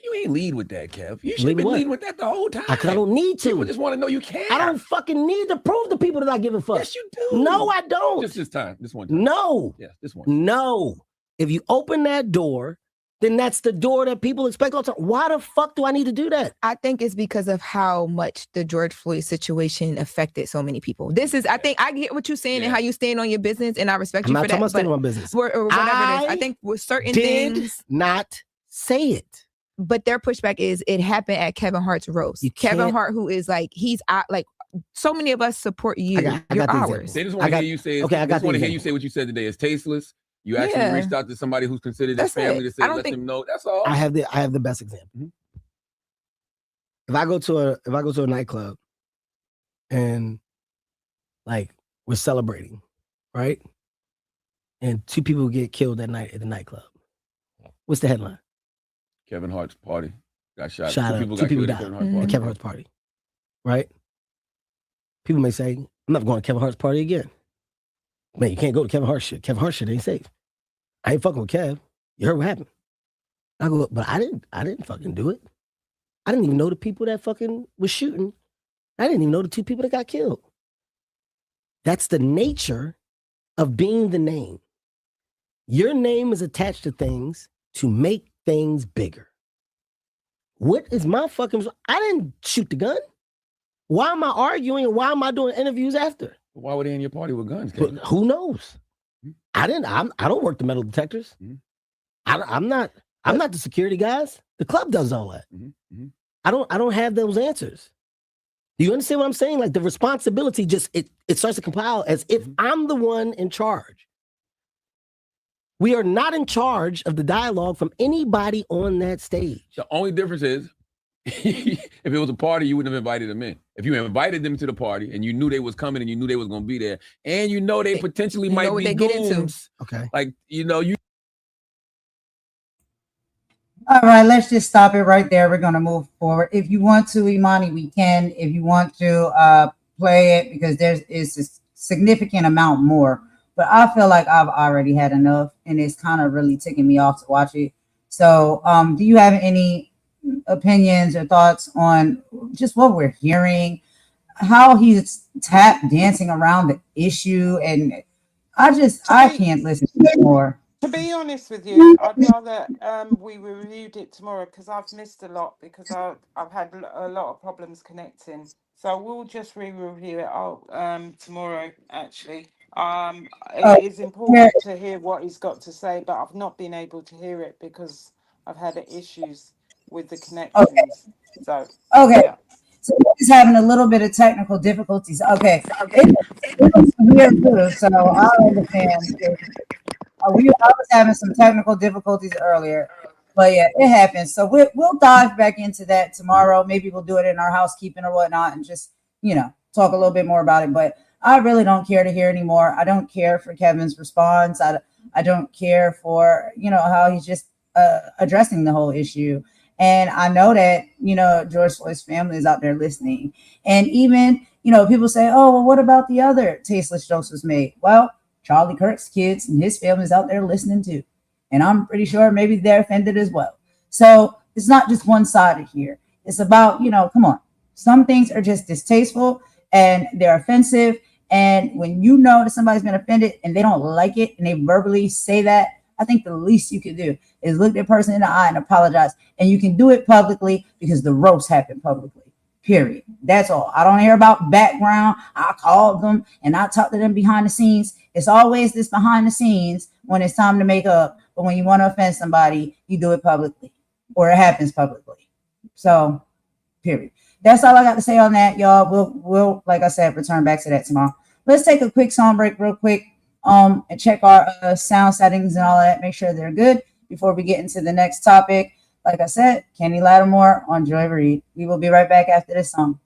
You ain't lead with that, Kev. You should have been leading with that the whole time. I don't need to. People just want to know you care. I don't fucking need to prove to people that I give a fuck. Yes, you do. No, I don't. Just this time. This one time. No. Yeah, this one. No. If you open that door, then that's the door that people expect all the time. Why the fuck do I need to do that? I think it's because of how much the George Floyd situation affected so many people. This is, I think I get what you're saying and how you stand on your business, and I respect you for that. I'm not talking about business. Or whatever it is. I think with certain things. Not say it. But their pushback is it happened at Kevin Hart's roast. Kevin Hart, who is like, he's like, so many of us support you. You're ours. They just want to hear you say. Okay, I just want to hear you say what you said today. It's tasteless. You actually reached out to somebody who's considered his family to say, let them know. That's all. I have the best example. Mm-hmm. If I go to a nightclub and like we're celebrating, right? And 2 people get killed that night at the nightclub. What's the headline? Kevin Hart's party got shot. Two people died at Kevin Hart's party, right? People may say, I'm not going to Kevin Hart's party again. Man, you can't go to Kevin Hart's shit. Kevin Hart's shit ain't safe. I ain't fucking with Kev. You heard what happened. I go, but I didn't fucking do it. I didn't even know the people that fucking was shooting. I didn't even know the 2 people that got killed. That's the nature of being the name. Your name is attached to things to make things bigger. What is my fucking... I didn't shoot the gun. Why am I arguing and why am I doing interviews after? Why were they in your party with guns? Who knows? I don't work the metal detectors. I'm not the security guys. The club does all that. I don't have those answers. Do you understand what I'm saying? Like the responsibility it starts to compile as if I'm the one in charge. We are not in charge of the dialogue from anybody on that stage. The only difference is if it was a party, you wouldn't have invited them in. If you invited them to the party and you knew they was coming and you knew they was going to be there and you know they potentially might be goons. Okay. Like, you. All right, let's just stop it right there. We're going to move forward. If you want to, Imani, we can. If you want to play it, because is a significant amount more. But I feel like I've already had enough, and it's kind of really ticking me off to watch it. So do you have any opinions or thoughts on just what we're hearing, how he's tap dancing around the issue? And I can't listen to it more. To be honest with you, I'd rather we reviewed it tomorrow, because I've missed a lot, because I've had a lot of problems connecting. So we'll just re-review it tomorrow, actually. It is important to hear what he's got to say, but I've not been able to hear it because I've had issues with the connections. So yeah. So he's having a little bit of technical difficulties. Okay. It was weird too, so I understand. I was having some technical difficulties earlier, but yeah, it happens. So we'll dive back into that tomorrow. Maybe we'll do it in our housekeeping or whatnot, and just talk a little bit more about it. But I really don't care to hear anymore. I don't care for Kevin's response. I don't care for how he's just addressing the whole issue. And I know that George Floyd's family is out there listening. And even people say, oh, well, what about the other tasteless jokes was made? Well, Charlie Kirk's kids and his family's out there listening too. And I'm pretty sure maybe they're offended as well. So it's not just one-sided here. It's about, come on. Some things are just distasteful and they're offensive. And when you know that somebody's been offended and they don't like it and they verbally say that, I think the least you can do is look that person in the eye and apologize. And you can do it publicly because the roast happened publicly. Period. That's all. I don't hear about background. I called them and I talked to them behind the scenes. It's always this behind the scenes when it's time to make up. But when you want to offend somebody, you do it publicly, or it happens publicly. So, period. That's all I got to say on that, y'all. We'll like I said, return back to that tomorrow. Let's take a quick song break real quick and check our sound settings and all that. Make sure they're good before we get into the next topic. Like I said, Kenny Lattimore on Joy Reid. We will be right back after this song.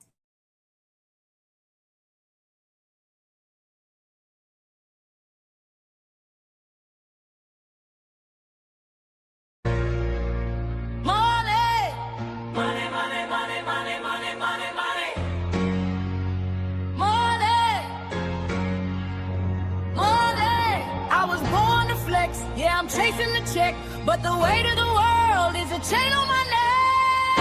Yeah, I'm chasing the check, but the weight of the world is a chain on my neck.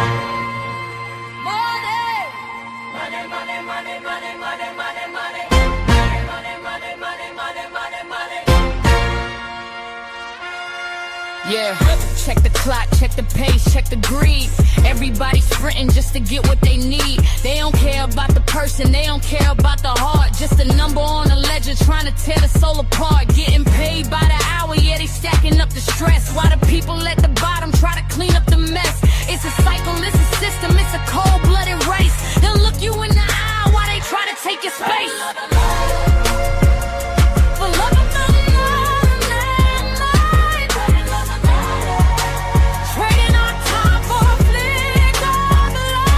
Money, money, money, money, money, money, money, money, money, money, money, money, money, money. Yeah, check the clock, check the pace, check the greed. Everybody's sprinting just to get what they need. They don't care about the person, they don't care about the heart. Just a number on a ledger trying to tear the soul apart. Getting paid by the hour, yeah, they stacking up the stress. While the people at the bottom try to clean up the mess. It's a cycle, it's a system, it's a cold-blooded race. They'll look you in the eye while they try to take your space. For love of the trading our time for a flick of love.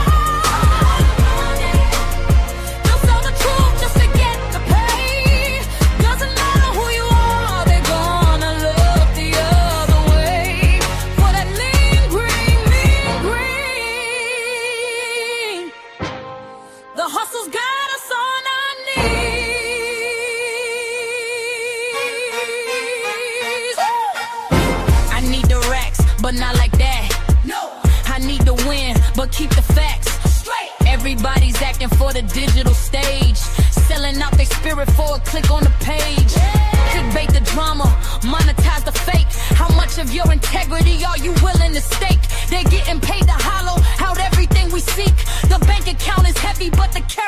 They'll sell the truth just to get the pay. Doesn't matter who you are, they're gonna look the other way. For that lean green. The hustle's got us on our knees. I need the racks, but not like that. No, I need to win, but keep the facts straight. Everybody's acting for the digital stage, selling out their spirit for a click on the page. Clickbait the drama, monetize the fake. How much of your integrity are you willing to stake? They're getting paid to hollow out everything we seek. The bank account is heavy, but the cash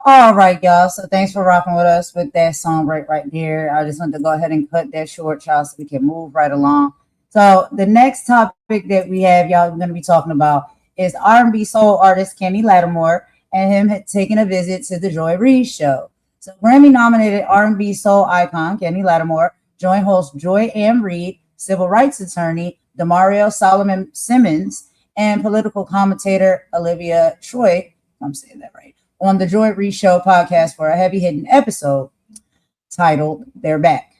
All right, y'all. So thanks for rocking with us with that song right there. I just want to go ahead and cut that short, y'all, so we can move right along. So the next topic that we have, y'all, we're going to be talking about is R&B soul artist Kenny Lattimore and him taking a visit to the Joy Reid Show. So Grammy-nominated R&B soul icon Kenny Lattimore joined host Joy Reid, civil rights attorney Demario Solomon Simmons, and political commentator Olivia Troy, I'm saying that right, on the Joy Reid Show podcast for a heavy-hitting episode titled They're Back,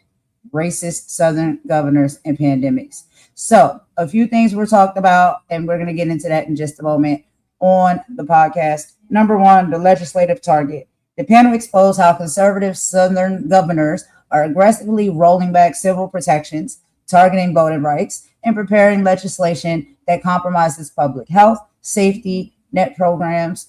Racist Southern Governors and Pandemics. So a few things we're talking about, and we're going to get into that in just a moment on the podcast. Number one, the legislative target. The panel exposed how conservative Southern governors are aggressively rolling back civil protections, targeting voting rights, and preparing legislation that compromises public health, safety, net programs,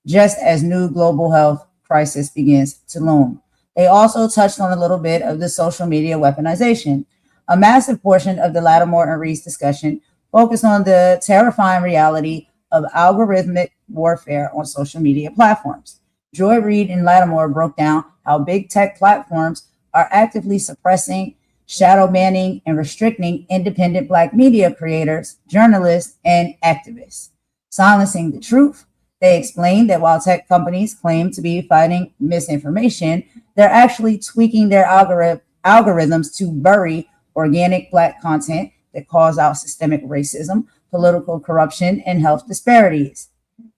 just as new global health crisis begins to loom. They also touched on a little bit of the social media weaponization. A massive portion of the Lattimore and Reid's discussion focused on the terrifying reality of algorithmic warfare on social media platforms. Joy Reid and Lattimore broke down how big tech platforms are actively suppressing, shadow banning, and restricting independent Black media creators, journalists, and activists. Silencing the truth, they explained that while tech companies claim to be fighting misinformation, they're actually tweaking their algorithms to bury organic Black content that calls out systemic racism, political corruption, and health disparities.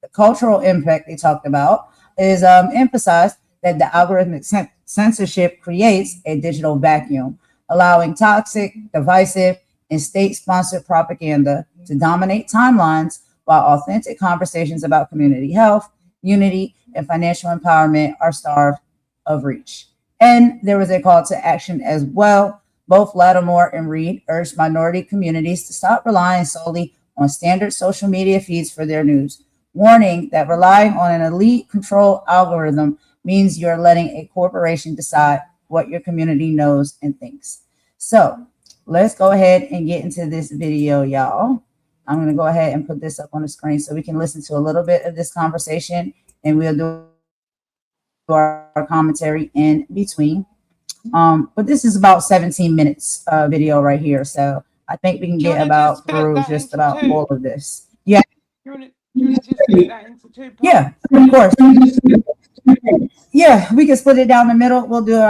The cultural impact they talked about is emphasized that the algorithmic censorship creates a digital vacuum, allowing toxic, divisive, and state-sponsored propaganda to dominate timelines, while authentic conversations about community health, unity, and financial empowerment are starved of reach. And there was a call to action as well. Both Lattimore and Reid urged minority communities to stop relying solely on standard social media feeds for their news, warning that relying on an elite control algorithm means you're letting a corporation decide what your community knows and thinks. So let's go ahead and get into this video, y'all. I'm going to go ahead and put this up on the screen so we can listen to a little bit of this conversation, and we'll do our commentary in between. But this is about 17 minutes video right here, so I think we can get about through just about all of this. Yeah. You want to just split that into two parts? Yeah, of course. Yeah, we can split it down the middle. We'll do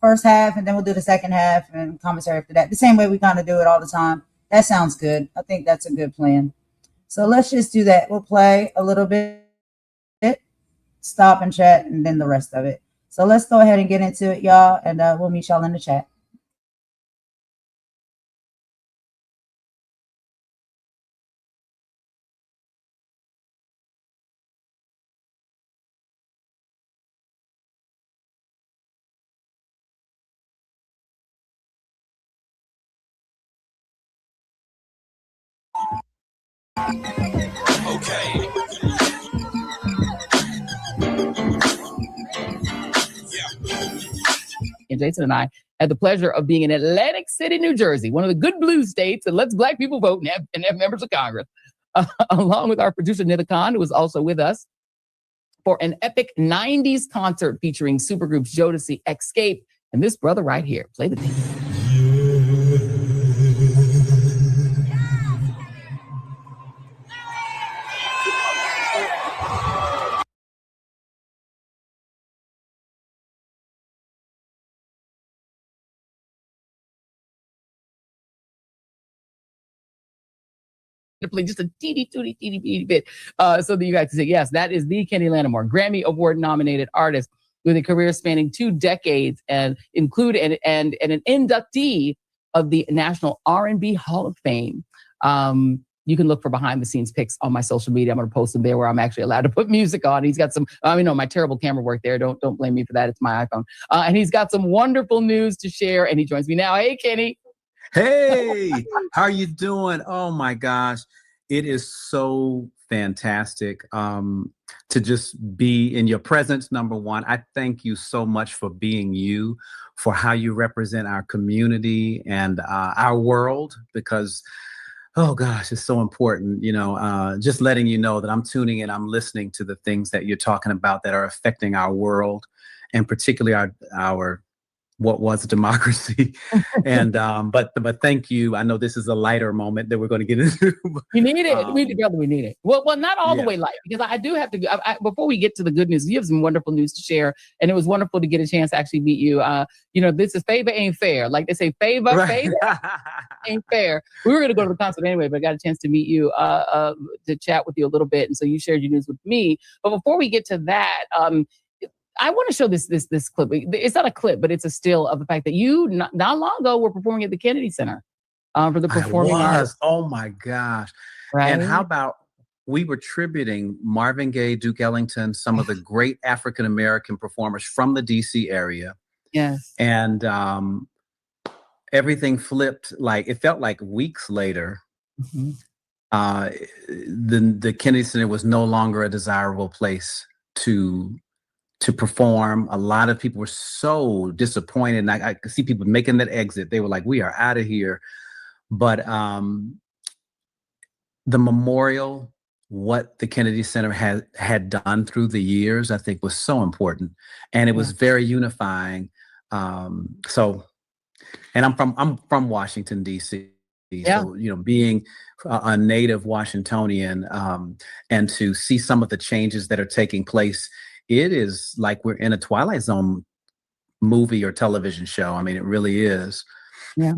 first half, and then we'll do the second half and commentary after that. The same way we kind of do it all the time. That sounds good. I think that's a good plan. So let's just do that. We'll play a little bit, stop and chat, and then the rest of it. So let's go ahead and get into it, y'all, and we'll meet y'all in the chat. Okay. And Jason and I had the pleasure of being in Atlantic City, New Jersey, one of the good blue states that lets Black people vote and have members of Congress, along with our producer, Nitha Khan, who was also with us for an epic 90s concert featuring supergroups Jodeci, Escape, and this brother right here. Play the thing. To play just a teeny bit so that you guys can say, yes, that is the Kenny Lattimore, Grammy Award nominated artist with a career spanning 2 decades and an inductee of the National R&B Hall of Fame. You can look for behind the scenes pics on my social media. I'm going to post them there where I'm actually allowed to put music on. He's got some, my terrible camera work there. Don't blame me for that. It's my iPhone. And he's got some wonderful news to share. And he joins me now. Hey, Kenny. Hey, how are you doing? Oh my gosh. It is so fantastic to just be in your presence. Number one, I thank you so much for being you, for how you represent our community and our world, because oh gosh, it's so important, just letting you know that I'm tuning in, I'm listening to the things that you're talking about that are affecting our world, and particularly our what was democracy. And but thank you. I know this is a lighter moment that we're going to get into. We need it. We need it. Well, not all the way light, because I do have to. Before we get to the good news, you have some wonderful news to share, and it was wonderful to get a chance to actually meet you. This is favor ain't fair. Like they say, favor ain't fair. We were going to go to the concert anyway, but I got a chance to meet you to chat with you a little bit, and so you shared your news with me. But before we get to that, I want to show this clip. It's not a clip, but it's a still of the fact that you not long ago were performing at the Kennedy Center for the performing arts. Oh my gosh! Right? And how about we were tributing Marvin Gaye, Duke Ellington, some of the great African American performers from the DC area. Yes. And everything flipped. Like it felt like weeks later. Mm-hmm. The Kennedy Center was no longer a desirable place to perform. A lot of people were so disappointed. And I could see people making that exit. They were like, we are out of here. But the memorial, what the Kennedy Center had done through the years, I think was so important. And it was very unifying. And I'm from Washington, D.C. Yeah. So, being a native Washingtonian, and to see some of the changes that are taking place, it is like we're in a Twilight Zone movie or television show. I mean, it really is. Yeah.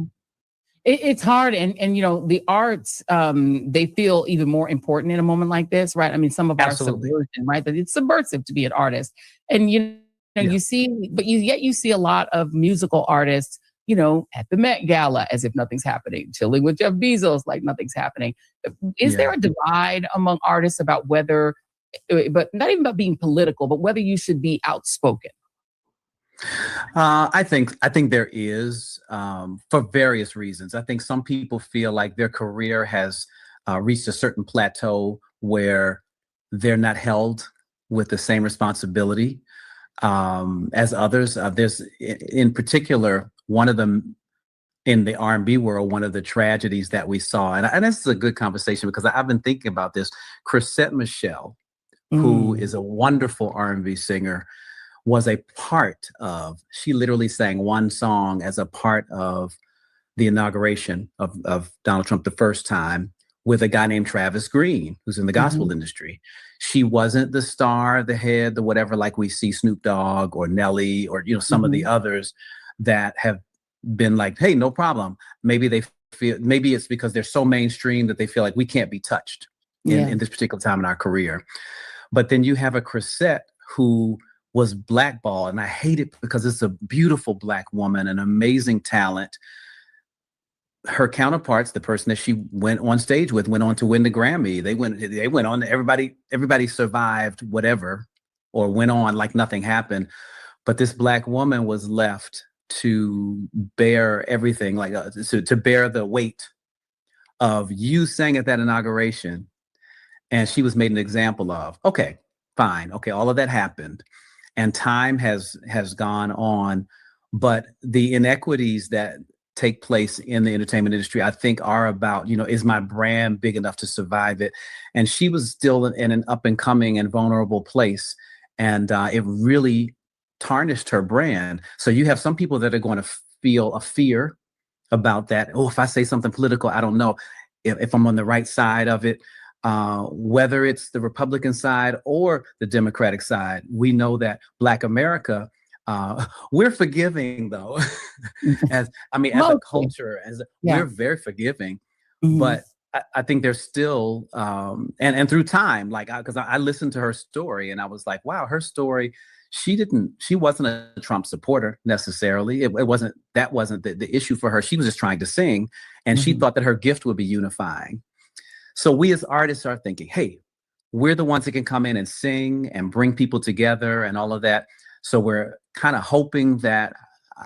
It's hard. And the arts, they feel even more important in a moment like this, right? I mean, some of our subversion, right? That it's subversive to be an artist. And, you see, but yet you see a lot of musical artists, at the Met Gala as if nothing's happening, chilling with Jeff Bezos like nothing's happening. Is there a divide among artists about whether, but not even about being political, but whether you should be outspoken? I think there is, for various reasons. I think some people feel like their career has reached a certain plateau where they're not held with the same responsibility as others. There's, in particular, one of them in the R&B world, one of the tragedies that we saw, and this is a good conversation because I've been thinking about this. Chrisette Michele, who is a wonderful R&B singer, was a part of, she literally sang one song as a part of the inauguration of Donald Trump the first time with a guy named Travis Green, who's in the gospel industry. She wasn't the star, the head, the whatever, like we see Snoop Dogg or Nelly or, some of the others that have been like, hey, no problem. Maybe it's because they're so mainstream that they feel like we can't be touched in this particular time in our career. But then you have a Chrisette who was blackballed, and I hate it because it's a beautiful Black woman, an amazing talent. Her counterparts, the person that she went on stage with, went on to win the Grammy. They went on. Everybody survived whatever, or went on like nothing happened. But this Black woman was left to bear everything, like to bear the weight of you sang at that inauguration, and she was made an example of. Okay, fine. Okay, all of that happened. And time has gone on, but the inequities that take place in the entertainment industry, I think, are about, is my brand big enough to survive it? And she was still in an up and coming and vulnerable place, and it really tarnished her brand. So you have some people that are going to feel a fear about that. Oh, if I say something political, I don't know if I'm on the right side of it. Whether it's the Republican side or the Democratic side, we know that Black America, we're forgiving though, as a culture, we're very forgiving, but I think there's still, and through time, because I listened to her story and I was like, wow, her story, she wasn't a Trump supporter necessarily. That wasn't the issue for her. She was just trying to sing, and she thought that her gift would be unifying. So we as artists are thinking, hey, we're the ones that can come in and sing and bring people together and all of that. So we're kind of hoping that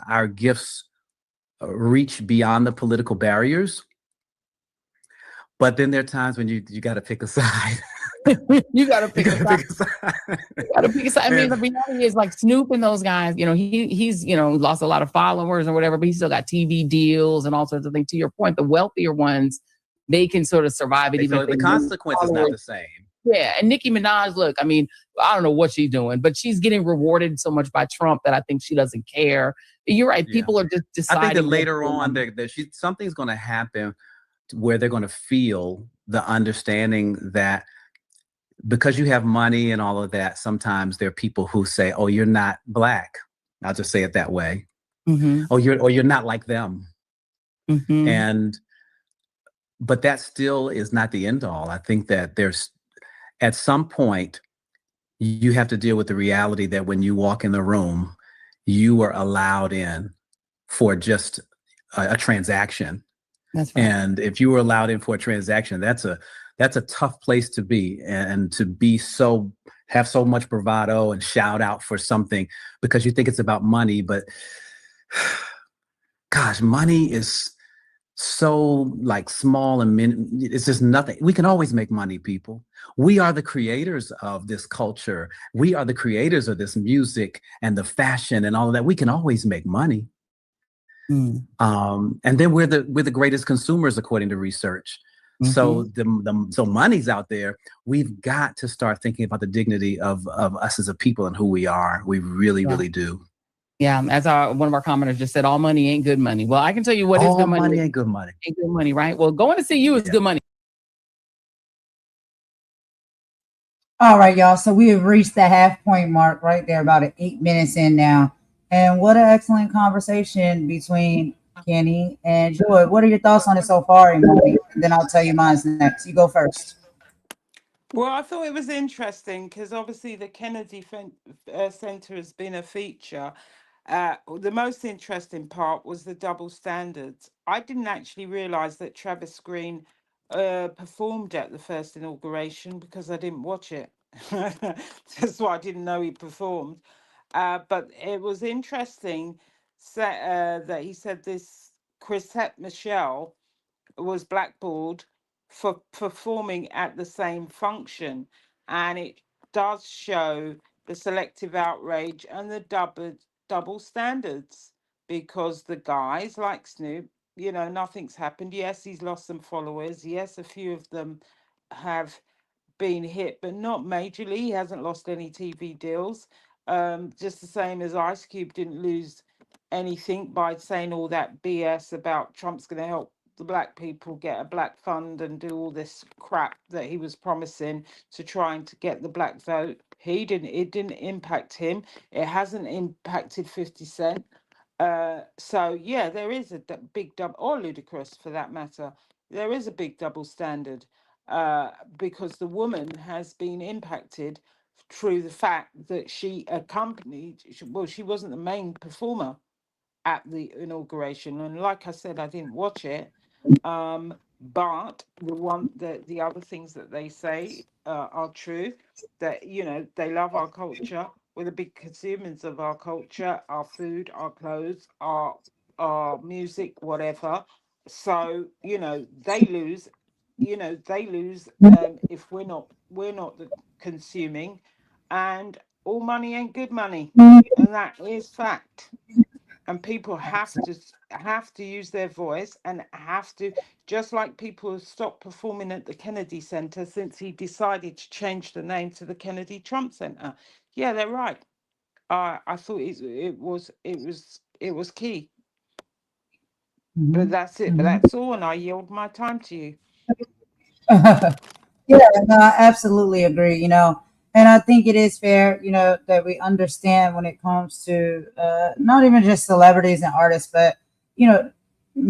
our gifts reach beyond the political barriers. But then there are times when you got to pick a side. You got to pick a side. You got to pick a side. I mean, the reality is like Snoop and those guys, he's lost a lot of followers or whatever, but he's still got TV deals and all sorts of things. To your point, the wealthier ones, they can sort of survive it. Even so if the consequence is not the same. Yeah, and Nicki Minaj, look, I mean, I don't know what she's doing, but she's getting rewarded so much by Trump that I think she doesn't care. You're right. People are just deciding. I think that later on, something's going to happen where they're going to feel the understanding that because you have money and all of that, sometimes there are people who say, "Oh, you're not black." I'll just say it that way. Mm-hmm. Oh, you're not like them. Mm-hmm. But that still is not the end all. I think that there's, at some point, you have to deal with the reality that when you walk in the room, you are allowed in for just a transaction. That's right. And if you were allowed in for a transaction, that's a tough place to be, and to be have so much bravado and shout out for something because you think it's about money. But gosh, money is so like small and it's just nothing. We can always make money, people. We are the creators of this culture. We are the creators of this music and the fashion and all of that. We can always make money. And then we're the greatest consumers according to research. So so money's out there. We've got to start thinking about the dignity of us as a people and who we are. We really, really do. Yeah, as one of our commenters just said, all money ain't good money. Well, I can tell you what is good money. All money ain't good money. Ain't good money, right? Well, going to see you is good money. All right, y'all. So we have reached the half point mark right there, about 8 minutes in now. And what an excellent conversation between Kenny and Joy. What are your thoughts on it so far, Imani? And then I'll tell you mine next. You go first. Well, I thought it was interesting because obviously the Kennedy Center has been a feature. The most interesting part was the double standards. I didn't actually realize that Travis Green performed at the first inauguration because I didn't watch it. That's why I didn't know he performed. But it was interesting that he said this Chrisette Michele was blackballed for performing at the same function, and it does show the selective outrage and the double standards, because the guys like Snoop, nothing's happened. Yes, he's lost some followers. Yes, a few of them have been hit, but not majorly. He hasn't lost any TV deals. Just the same as Ice Cube didn't lose anything by saying all that BS about Trump's going to help the black people get a black fund and do all this crap that he was promising to trying to get the black vote. It didn't impact him. It hasn't impacted 50 Cent. So yeah, there is a big double, or Ludacris for that matter. There is a big double standard because the woman has been impacted through the fact that she wasn't the main performer at the inauguration. And like I said, I didn't watch it. But the other things that they say are true, that they love our culture. We're the big consumers of our culture, our food, our clothes, our music, whatever. So they lose if we're not the consuming, and all money ain't good money, and that is fact. And people have to use their voice, and have to, just like people have stopped performing at the Kennedy Center since he decided to change the name to the Kennedy Trump Center. Yeah, they're right. I thought it was key. But that's it. But that's all, and I yield my time to you. Yeah, no, I absolutely agree. And I think it is fair, that we understand when it comes to not even just celebrities and artists, but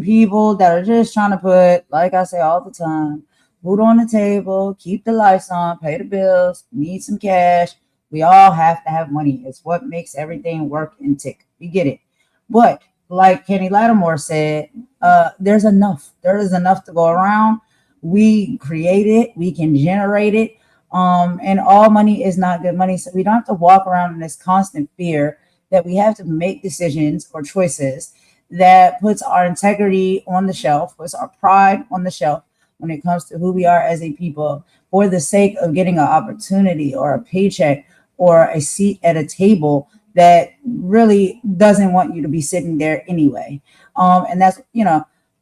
people that are just trying to put, like I say all the time, food on the table, keep the lights on, pay the bills, need some cash. We all have to have money. It's what makes everything work and tick. We get it. But like Kenny Lattimore said, there's enough. There is enough to go around. We create it. We can generate it. And all money is not good money. So we don't have to walk around in this constant fear that we have to make decisions or choices that puts our integrity on the shelf, puts our pride on the shelf when it comes to who we are as a people, for the sake of getting an opportunity or a paycheck or a seat at a table that really doesn't want you to be sitting there anyway. And that's,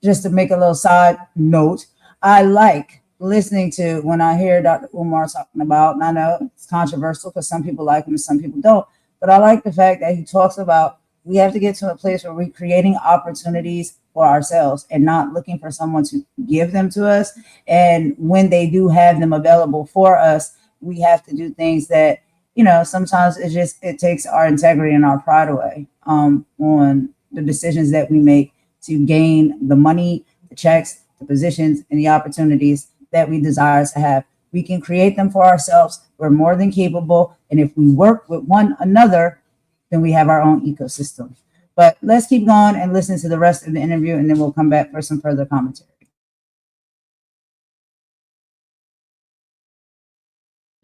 just to make a little side note, I like listening to when I hear Dr. Umar talking about, and I know it's controversial because some people like him and some people don't, but I like the fact that he talks about we have to get to a place where we're creating opportunities for ourselves and not looking for someone to give them to us. And when they do have them available for us, we have to do things that, you know, sometimes it takes our integrity and our pride away on the decisions that we make to gain the money, the checks, the positions, and the opportunities that we desire to have. We can create them for ourselves. We're more than capable. And if we work with one another, then we have our own ecosystem. But let's keep going and listen to the rest of the interview, and then we'll come back for some further commentary.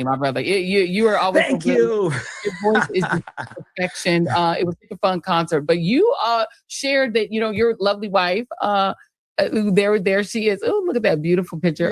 My brother, you are always Thank you. Your voice is perfection. It was such a fun concert, but you shared that, you know, your lovely wife, there she is. Oh, look at that beautiful picture.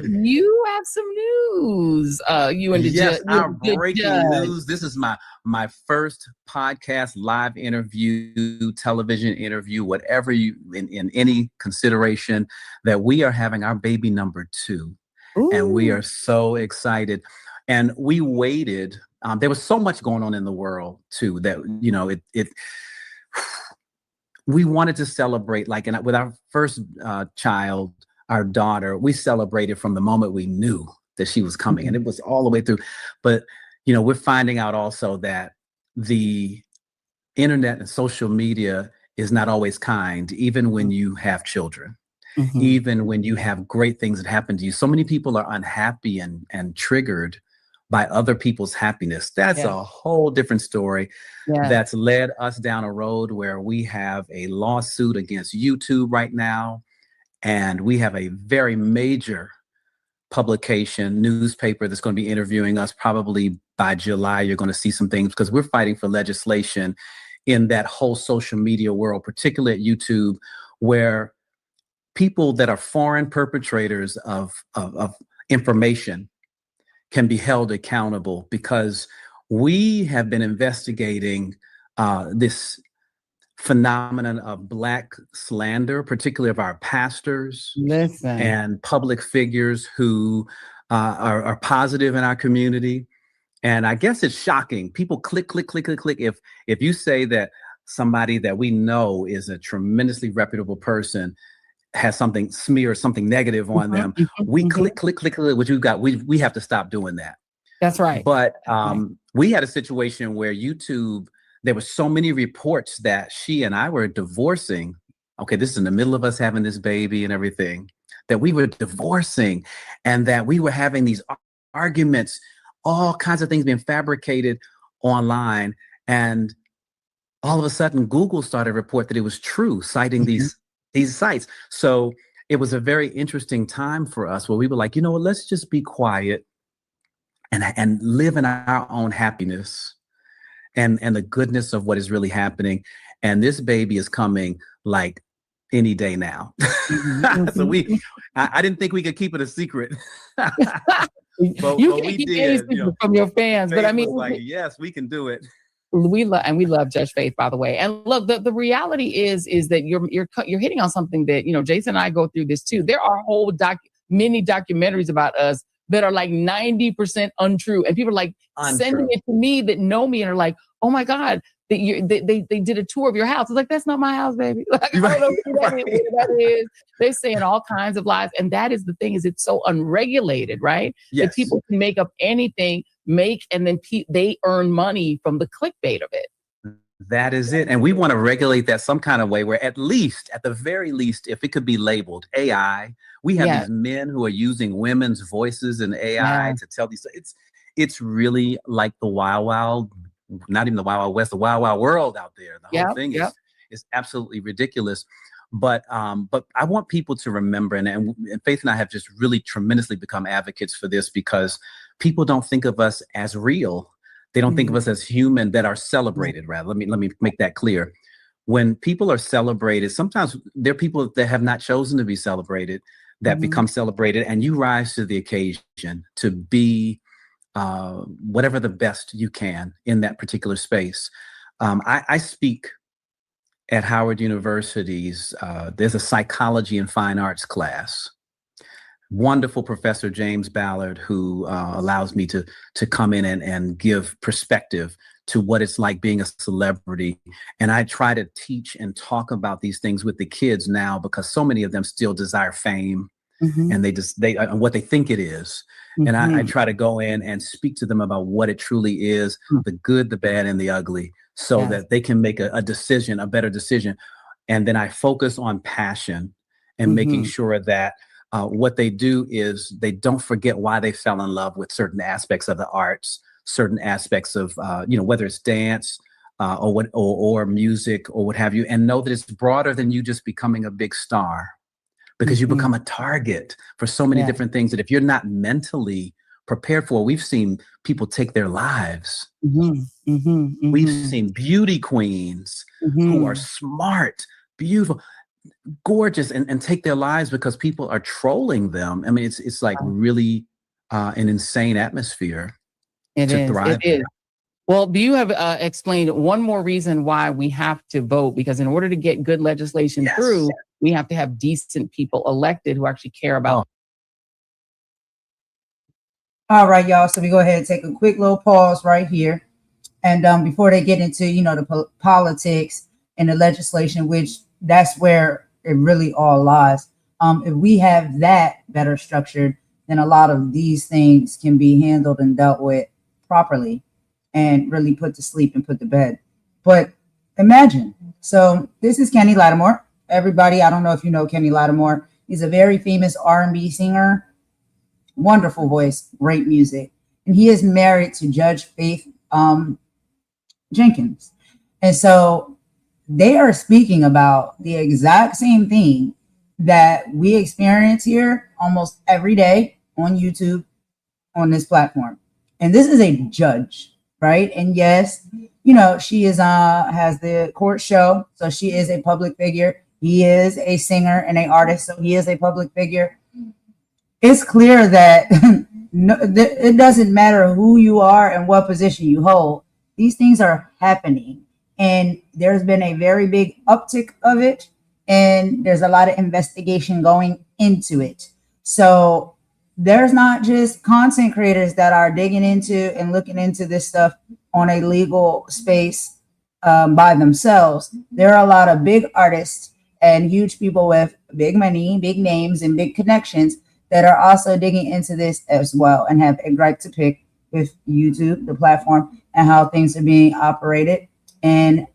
You have some news. You and the yes, judge. our breaking news. This is my first podcast, live interview, television interview, whatever you in any consideration, that we are having our baby number 2. Ooh. And we are so excited. And we waited. There was so much going on in the world too that, you know, we wanted to celebrate, like, with our first child, our daughter, we celebrated from the moment we knew that she was coming, and it was all the way through. But, you know, we're finding out also that the internet and social media is not always kind, even when you have children. Mm-hmm. Even when you have great things that happen to you. So many people are unhappy and triggered by other people's happiness. That's a whole different story. That's led us down a road where we have a lawsuit against YouTube right now. And we have a very major publication, newspaper, that's going to be interviewing us. Probably by July, you're going to see some things, because we're fighting for legislation in that whole social media world, particularly at YouTube, where people that are foreign perpetrators of information can be held accountable, because we have been investigating this phenomenon of Black slander, particularly of our pastors and public figures who are positive in our community. And I guess it's shocking. People click. If you say that somebody that we know is a tremendously reputable person has something, smear something negative on them, we click, what you got. We have to stop doing that. That's right. But we had a situation where YouTube, there were so many reports that she and I were divorcing. Okay, this is in the middle of us having this baby and everything, that we were divorcing, and that we were having these arguments, all kinds of things being fabricated online. And all of a sudden, Google started a report that it was true, citing these sites. So it was a very interesting time for us, where we were like, you know what, let's just be quiet and live in our own happiness and the goodness of what is really happening. And this baby is coming like any day now. So I didn't think we could keep it a secret. But we did, from your fans. Faith, but I mean, like, yes, we can do it. We love Judge Faith, by the way. And look, the reality is that you're hitting on something that, you know, Jason and I go through this too. There are whole mini documentaries about us that are like 90% untrue, and people are like sending it to me that know me and are like, oh my God, they did a tour of your house. It's like, that's not my house, baby. Like, I don't know who that is. They're saying all kinds of lies, and that is the thing, is it's so unregulated, right? Yes. That people can make up anything, and then they earn money from the clickbait of it. That is it. And we want to regulate that some kind of way, where at the very least, if it could be labeled AI, we have these men who are using women's voices in AI to tell these. It's really like the wild, not even the wild west, the wild world out there. The whole thing is absolutely ridiculous. But I want people to remember, and Faith and I have just really tremendously become advocates for this, because people don't think of us as real. They don't think of us as human, that are celebrated, rather. Let me make that clear. When people are celebrated, sometimes there are people that have not chosen to be celebrated that become celebrated, and you rise to the occasion to be whatever the best you can in that particular space. I speak at Howard University's, there's a psychology and fine arts class. wonderful Professor James Ballard, who allows me to come in and give perspective to what it's like being a celebrity. And I try to teach and talk about these things with the kids now, because so many of them still desire fame, and they what they think it is. And I try to go in and speak to them about what it truly is, the good, the bad, and the ugly, so that they can make a decision, a better decision. And then I focus on passion and making sure that what they do is they don't forget why they fell in love with certain aspects of the arts, certain aspects of, whether it's dance or music or what have you, and know that it's broader than you just becoming a big star, because you become a target for so many different things that if you're not mentally prepared for, we've seen people take their lives. We've seen beauty queens who are smart, beautiful, gorgeous, and take their lives because people are trolling them. I mean, it's like really an insane atmosphere to thrive. It is. Well, you have explained one more reason why we have to vote, because in order to get good legislation through, we have to have decent people elected who actually care about. All right, y'all. So we go ahead and take a quick little pause right here. And before they get into, the politics and the legislation, which that's where it really all lies. If we have that better structured, then a lot of these things can be handled and dealt with properly and really put to sleep and put to bed. But imagine, so this is Kenny Lattimore. Everybody, I don't know if you know Kenny Lattimore. He's a very famous R&B singer, wonderful voice, great music. And he is married to Judge Faith Jenkins. And so they are speaking about the exact same thing that we experience here almost every day on YouTube, on this platform. And this is a judge, right? And yes, she is has the court show, so she is a public figure. He is a singer and an artist, so he is a public figure. It's clear that it doesn't matter who you are and what position you hold. These things are happening, and there's been a very big uptick of it, and there's a lot of investigation going into it. So there's not just content creators that are digging into and looking into this stuff on a legal space by themselves. There are a lot of big artists and huge people with big money, big names, and big connections that are also digging into this as well and have a right to pick with YouTube, the platform, and how things are being operated. And,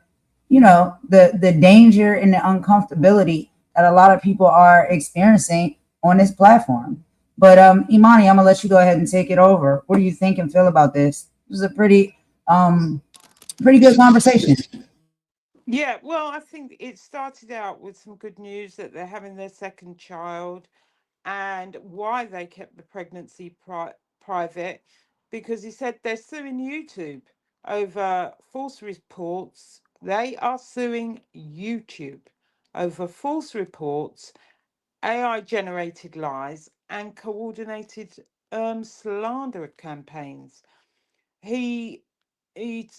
the danger and the uncomfortability that a lot of people are experiencing on this platform. But Imani, I'm gonna let you go ahead and take it over. What do you think and feel about this? This is a pretty good conversation. Yeah, well, I think it started out with some good news that they're having their second child, and why they kept the pregnancy private, because he said they're suing YouTube over false reports. They are suing YouTube over false reports, AI-generated lies, and coordinated slander campaigns. He's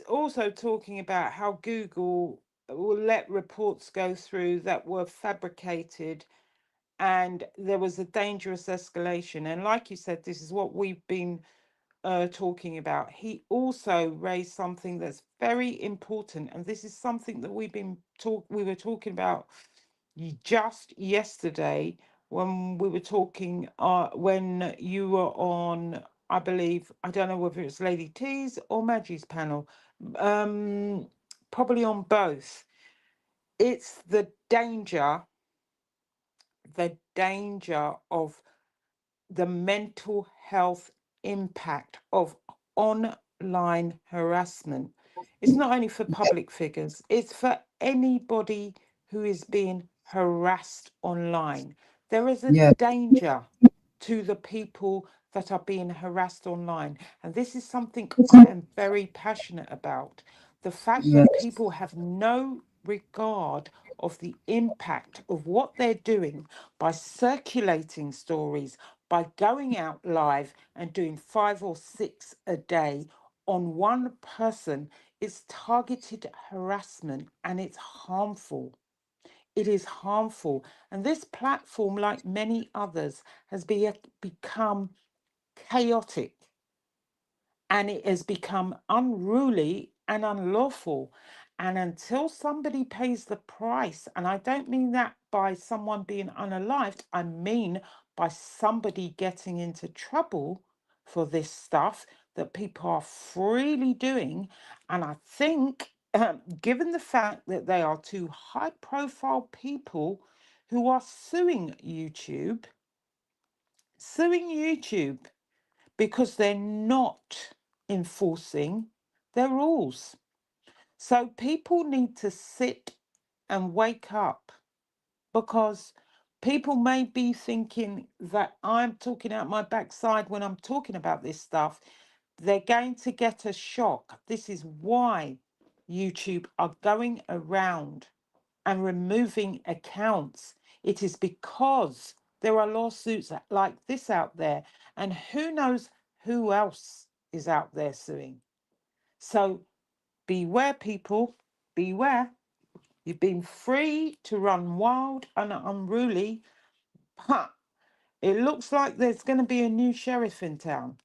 also talking about how Google will let reports go through that were fabricated, and there was a dangerous escalation. And like you said, this is what we've been talking about. He also raised something that's very important, and this is something that we were talking about just yesterday when we were talking when you were on, I believe, I don't know whether it's Lady T's or Maggie's panel, probably on both. It's the danger of the mental health impact of online harassment. It's not only for public figures, it's for anybody who is being harassed online. There is a danger to the people that are being harassed online. And this is something I am very passionate about. The fact that people have no regard of the impact of what they're doing by circulating stories, by going out live and doing 5 or 6 a day on one person. Is targeted harassment, and it's harmful. It is harmful. And this platform, like many others, has become chaotic, and it has become unruly and unlawful. And until somebody pays the price, and I don't mean that by someone being unalived, I mean by somebody getting into trouble for this stuff that people are freely doing. And I think, given the fact that they are two high-profile people who are suing YouTube because they're not enforcing their rules. So people need to sit and wake up, because people may be thinking that I'm talking out my backside when I'm talking about this stuff. They're going to get a shock. This is why YouTube are going around and removing accounts. It is because there are lawsuits like this out there, and who knows who else is out there suing. So beware, people, beware. You've been free to run wild and unruly, but it looks like there's going to be a new sheriff in town,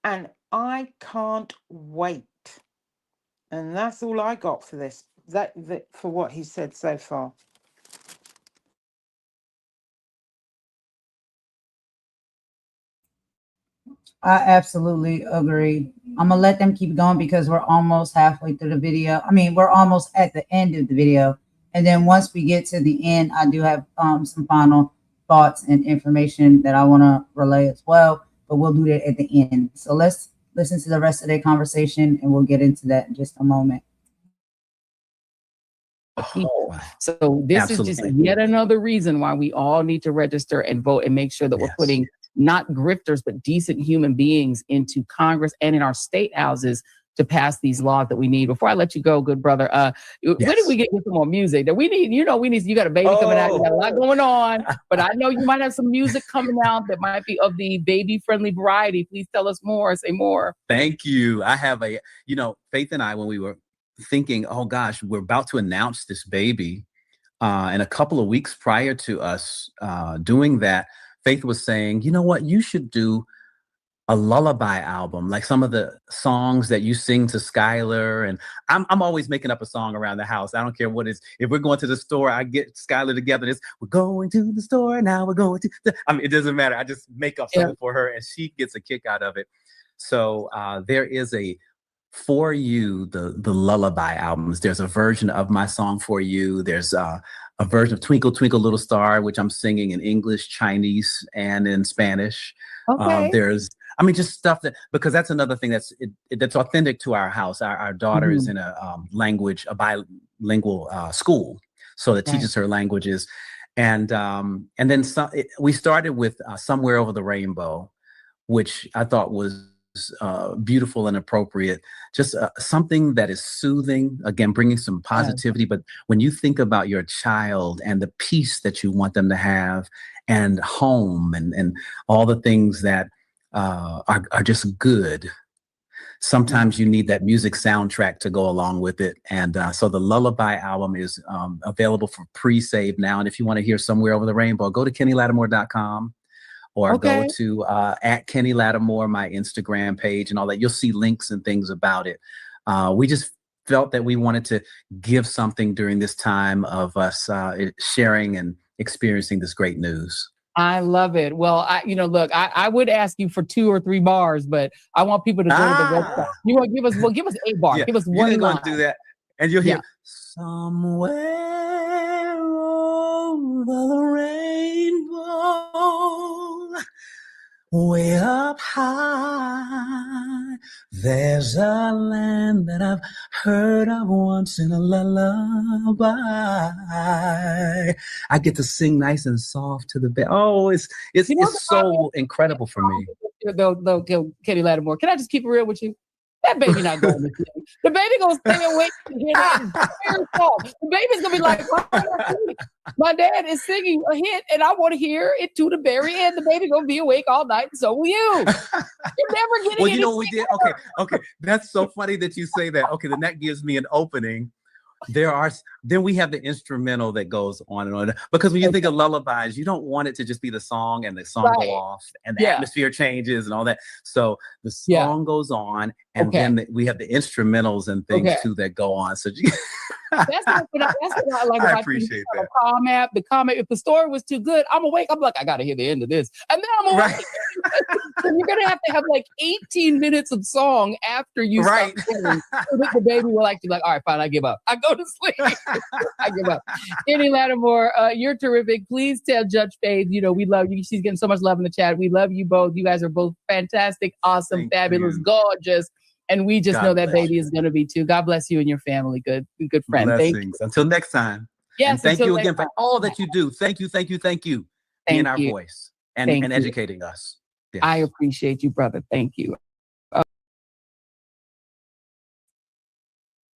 and I can't wait. And that's all I got for this, for what he said so far. I absolutely agree. I'm gonna let them keep going because we're almost halfway through the video. I mean, we're almost at the end of the video. And then once we get to the end, I do have some final thoughts and information that I want to relay as well, but we'll do that at the end. So let's listen to the rest of their conversation and we'll get into that in just a moment. So this is just yet another reason why we all need to register and vote and make sure that we're putting not grifters, but decent human beings into Congress and in our state houses to pass these laws that we need. Before I let you go, good brother, when did we get some more music that we need? You got a baby coming out, you got a lot going on, but I know you might have some music coming out that might be of the baby friendly variety. Please tell us more, say more. Thank you. I have Faith and I, when we were thinking, oh gosh, we're about to announce this baby. And a couple of weeks prior to us doing that, Faith was saying, you know what, you should do a lullaby album, like some of the songs that you sing to Skylar. And I'm always making up a song around the house. I don't care what it is. If we're going to the store, I get Skylar together. We're going to the store now. We're going to. It doesn't matter. I just make up something for her, and she gets a kick out of it. So there is For You, the lullaby albums. There's a version of my song For You. There's a version of Twinkle Twinkle Little Star, which I'm singing in English, Chinese, and in Spanish. Okay. There's just stuff because that's another thing that's authentic to our house. Our daughter is in a bilingual school, so that teaches her languages, and then we started with Somewhere Over the Rainbow, which I thought was beautiful and appropriate. Just something that is soothing, again, bringing some positivity. But when you think about your child and the peace that you want them to have, and home, and all the things that are just good, sometimes you need that music soundtrack to go along with it. And so the Lullaby album is available for pre-save now. And if you want to hear Somewhere Over the Rainbow, go to KennyLattimore.com. Or go to at Kenny Lattimore, my Instagram page, and all that. You'll see links and things about it. We just felt that we wanted to give something during this time of us sharing and experiencing this great news. I love it. Well, I would ask you for 2 or 3 bars, but I want people to go to the website. You want to give us a bar. Give us one line. Going to do that, and you'll hear Somewhere Over the Rainbow, way up high, there's a land that I've heard of once in a lullaby. I get to sing nice and soft to the bed. Oh, it's so incredible for me. Kenny Lattimore, can I just keep it real with you? That baby not going to sleep. The baby gonna stay awake and hear that very song. The baby's gonna be like, my dad is singing a hit and I want to hear it to the very end. The baby gonna be awake all night, and so will you. You're never getting we did. Okay. That's so funny that you say that. Okay, then that gives me an opening Then we have the instrumental that goes on and on. Because when you think of lullabies, you don't want it to just be the song and the song go off and the atmosphere changes and all that. So the song goes on, and then we have the instrumentals and things too that go on. So that's what I like I about appreciate that. The comment, if the story was too good, I'm awake. I'm like, I gotta hear the end of this. And then I'm awake. So you're gonna have to have like 18 minutes of song after you start singing. So that the baby will actually be like, all right, fine, I give up. I go to sleep. I give up. Kenny Lattimore, you're terrific. Please tell Judge Faith, we love you. She's getting so much love in the chat. We love you both. You guys are both fantastic, awesome, fabulous, gorgeous. And we just know that baby is going to be too. God bless you and your family. Good friend. Blessings. Until next time. Yes. And thank you again for all that you do. Thank you. Being our voice and educating us. Yes. I appreciate you, brother. Thank you.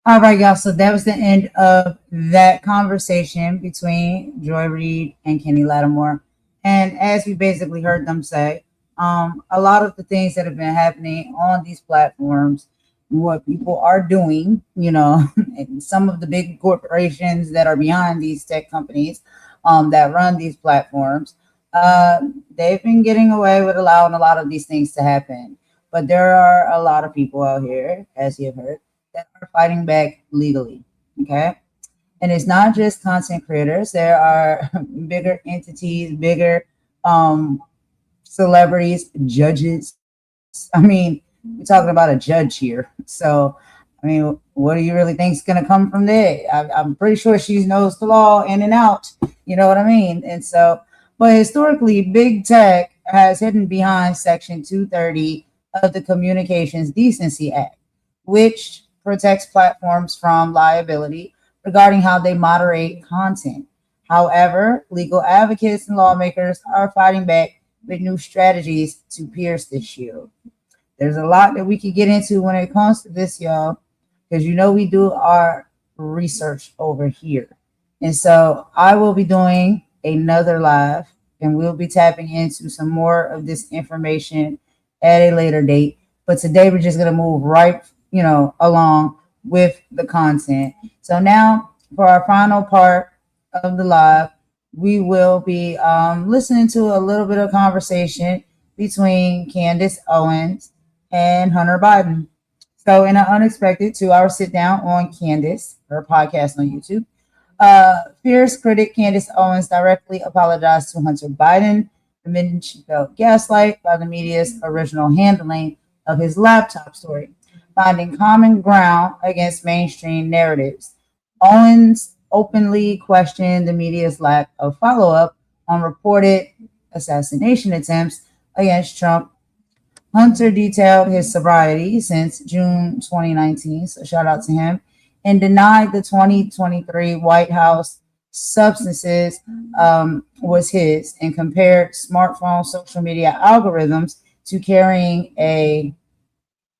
All right, y'all. So that was the end of that conversation between Joy Reid and Kenny Lattimore. And as we basically heard them say, a lot of the things that have been happening on these platforms, what people are doing, and some of the big corporations that are behind these tech companies that run these platforms, they've been getting away with allowing a lot of these things to happen. But there are a lot of people out here, as you've heard, that are fighting back legally. Okay. And it's not just content creators. There are bigger entities, bigger celebrities, judges. I mean, we're talking about a judge here. So, I mean, what do you really think is going to come from there? I'm pretty sure she knows the law in and out. You know what I mean? And so, but historically, big tech has hidden behind Section 230 of the Communications Decency Act, which protects platforms from liability regarding how they moderate content. However, legal advocates and lawmakers are fighting back with new strategies to pierce this shield. There's a lot that we could get into when it comes to this, y'all, because we do our research over here. And so I will be doing another live, and we'll be tapping into some more of this information at a later date. But today we're just going to move right, along with the content. So now for our final part of the live, we will be listening to a little bit of conversation between Candace Owens and Hunter Biden. So in an unexpected 2-hour sit down on Candace, her podcast on YouTube, fierce critic Candace Owens directly apologized to Hunter Biden, admitting she felt gaslight by the media's original handling of his laptop story, finding common ground against mainstream narratives. Owens openly questioned the media's lack of follow-up on reported assassination attempts against Trump. Hunter detailed his sobriety since June 2019, so shout out to him, and denied the 2023 White House substances was his, and compared smartphone social media algorithms to carrying a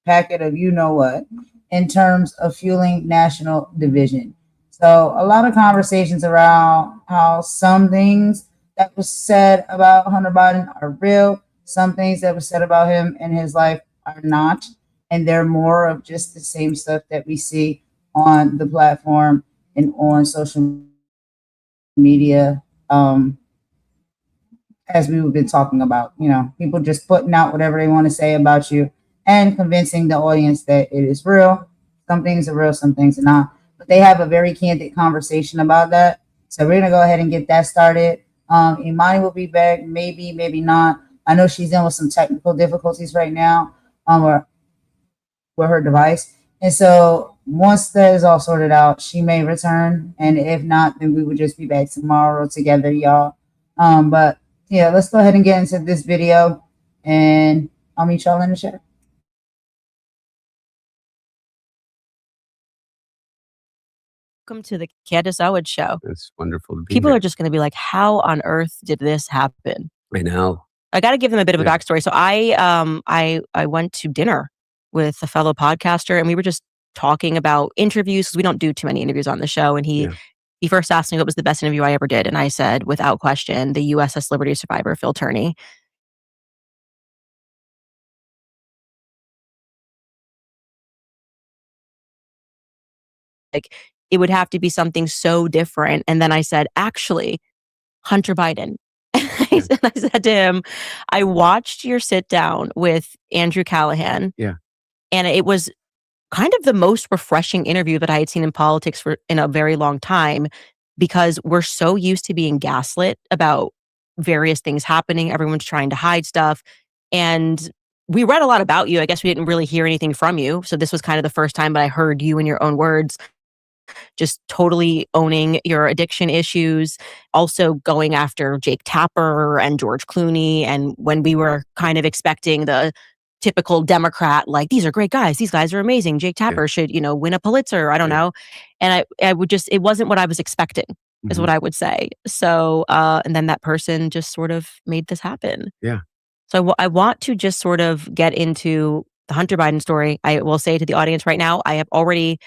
packet of you-know-what in terms of fueling national division. So a lot of conversations around how some things that was said about Hunter Biden are real, some things that was said about him and his life are not, and they're more of just the same stuff that we see on the platform and on social media, as we've been talking about, people just putting out whatever they want to say about you and convincing the audience that it is real. Some things are real, some things are not. But they have a very candid conversation about that. So we're going to go ahead and get that started. Imani will be back, maybe, maybe not. I know she's in with some technical difficulties right now with her device. And so once that is all sorted out, she may return. And if not, then we would just be back tomorrow together, y'all. But yeah, let's go ahead and get into this video, and I'll meet y'all in the chat. Welcome to the Candace Owens Show. It's wonderful to be People here. are just going to be like, how on earth did this happen? I know. I got to give them a bit of a backstory. So I went to dinner with a fellow podcaster, and we were just talking about interviews, because we don't do too many interviews on the show. And he first asked me what was the best interview I ever did. And I said, without question, the USS Liberty survivor, Phil Turney. Like, it would have to be something so different. And then I said, actually, Hunter Biden. And I said to him, I watched your sit down with Andrew Callahan. Yeah. And it was kind of the most refreshing interview that I had seen in politics in a very long time, because we're so used to being gaslit about various things happening. Everyone's trying to hide stuff. And we read a lot about you. I guess we didn't really hear anything from you. So this was kind of the first time that I heard you in your own words, just totally owning your addiction issues, also going after Jake Tapper and George Clooney. And when we were kind of expecting the typical Democrat, like, these are great guys, these guys are amazing, Jake Tapper should, win a Pulitzer, I don't know. And I would just, it wasn't what I was expecting, is what I would say. So, and then that person just sort of made this happen. Yeah. So I want to just sort of get into the Hunter Biden story. I will say to the audience right now, I have already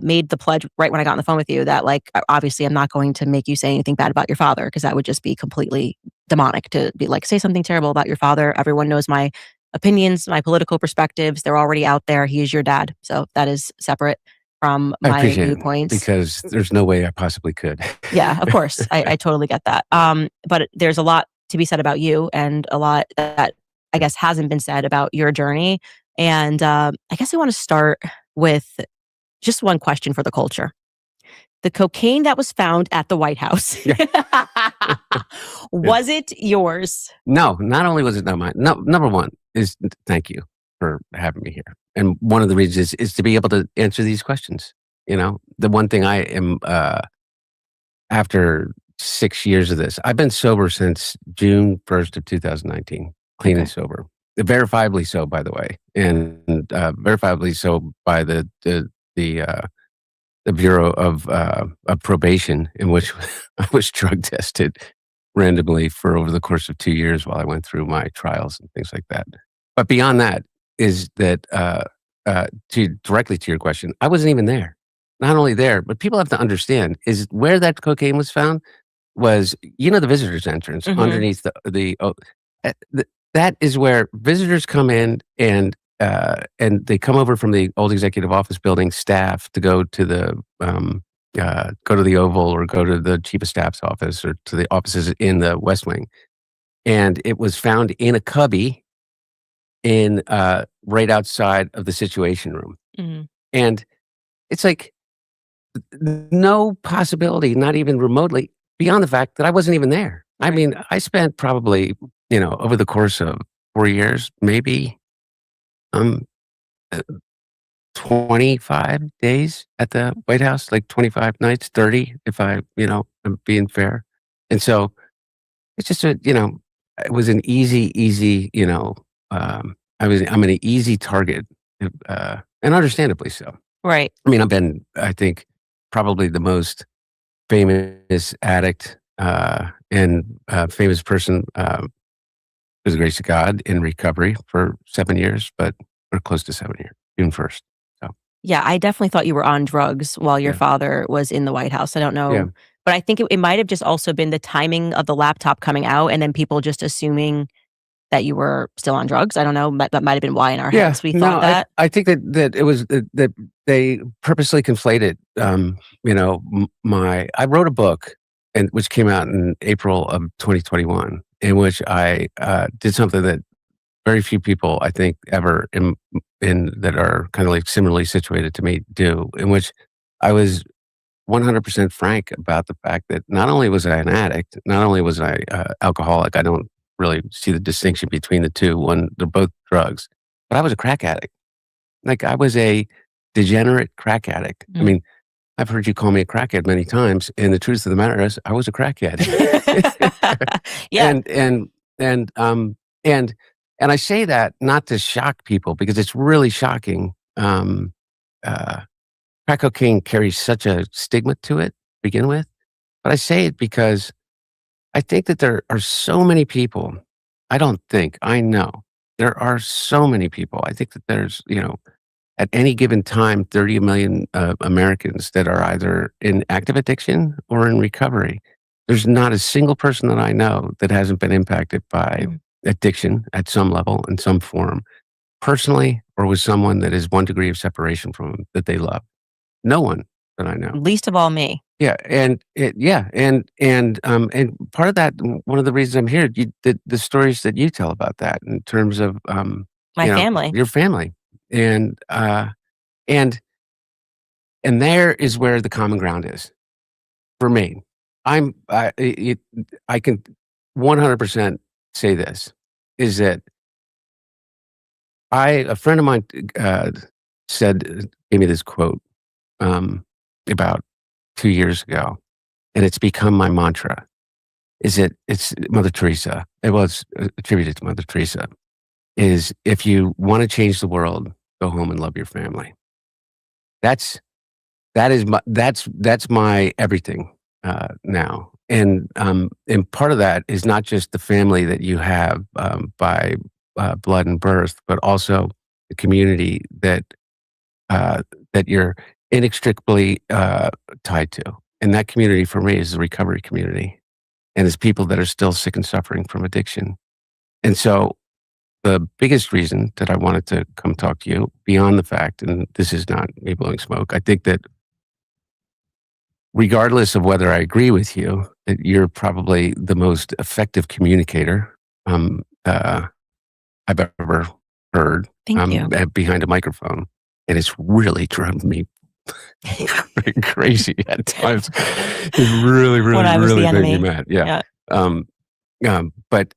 made the pledge right when I got on the phone with you that, like, obviously I'm not going to make you say anything bad about your father, because that would just be completely demonic to be like, say something terrible about your father. Everyone knows my opinions, my political perspectives. They're already out there. He is your dad. So that is separate from my viewpoints. Because there's no way I possibly could. Yeah, of course. I totally get that. But there's a lot to be said about you, and a lot that I guess hasn't been said about your journey. And I guess I want to start with just one question for the culture. The cocaine that was found at the White House, was it yours? No, not only was it not mine. No, number one is thank you for having me here. And one of the reasons is to be able to answer these questions. The one thing I am, after 6 years of this, I've been sober since June 1st of 2019, clean and sober. Verifiably so, by the way, and verifiably so by the Bureau of Probation, in which I was drug tested randomly for over the course of 2 years while I went through my trials and things like that. But beyond that is that, directly to your question, I wasn't even there. Not only there, but people have to understand is where that cocaine was found was, the visitor's entrance underneath that is where visitors come in, and they come over from the old executive office building staff to go to the Oval, or go to the chief of staff's office, or to the offices in the West Wing. And it was found in a cubby in right outside of the Situation Room. And it's like no possibility, not even remotely, beyond the fact that I wasn't even there. I mean, I spent probably, over the course of 4 years, maybe 25 days at the White House, like 25 nights, 30, if I'm being fair. And so it's just it was an easy, I'm an easy target, and understandably so. Right. I mean, I've been, I think, probably the most famous addict and famous person, with the grace of God, in recovery for 7 years, or close to 7 years, June 1st. So. Yeah, I definitely thought you were on drugs while your father was in the White House. I don't know. But I think it might have just also been the timing of the laptop coming out, and then people just assuming that you were still on drugs. I don't know. That might have been why in our heads we thought that. I think that it was that they purposely conflated. I wrote a book, which came out in April of 2021, in which I did something that very few people, I think, ever in that are kind of like similarly situated to me do, in which I was 100% frank about the fact that not only was I an addict, not only was I alcoholic, I don't really see the distinction between the two. One, they're both drugs, but I was a crack addict. Like, I was a degenerate crack addict. I mean, I've heard you call me a crackhead many times, and the truth of the matter is, I was a crackhead. And I say that not to shock people, because it's really shocking. Crack cocaine carries such a stigma to it to begin with, but I say it because I think that there are so many people. I know there are so many people. I think that there's, at any given time, 30 million Americans that are either in active addiction or in recovery. There's not a single person that I know that hasn't been impacted by addiction at some level, in some form, personally, or with someone that is 1 degree of separation from them that they love. No one. that I know. Least of all me. Yeah, and part of that, one of the reasons I'm here, the stories that you tell about that in terms of My family. your family, and there is where the common ground is for me. I can 100% say this is that a friend of mine gave me this quote about 2 years ago, and it's become my mantra. It's Mother Teresa. It was attributed to Mother Teresa. Is if you want to change the world, go home and love your family. That's my everything now, and part of that is not just the family that you have by blood and birth, but also the community that you're inextricably tied to. And that community for me is the recovery community, and it's people that are still sick and suffering from addiction. And so the biggest reason that I wanted to come talk to you, beyond the fact, and this is not me blowing smoke, I think that regardless of whether I agree with you, that you're probably the most effective communicator I've ever heard. Thank you. Behind a microphone. And it's really driven me crazy at times. It's really made me mad. Yeah. But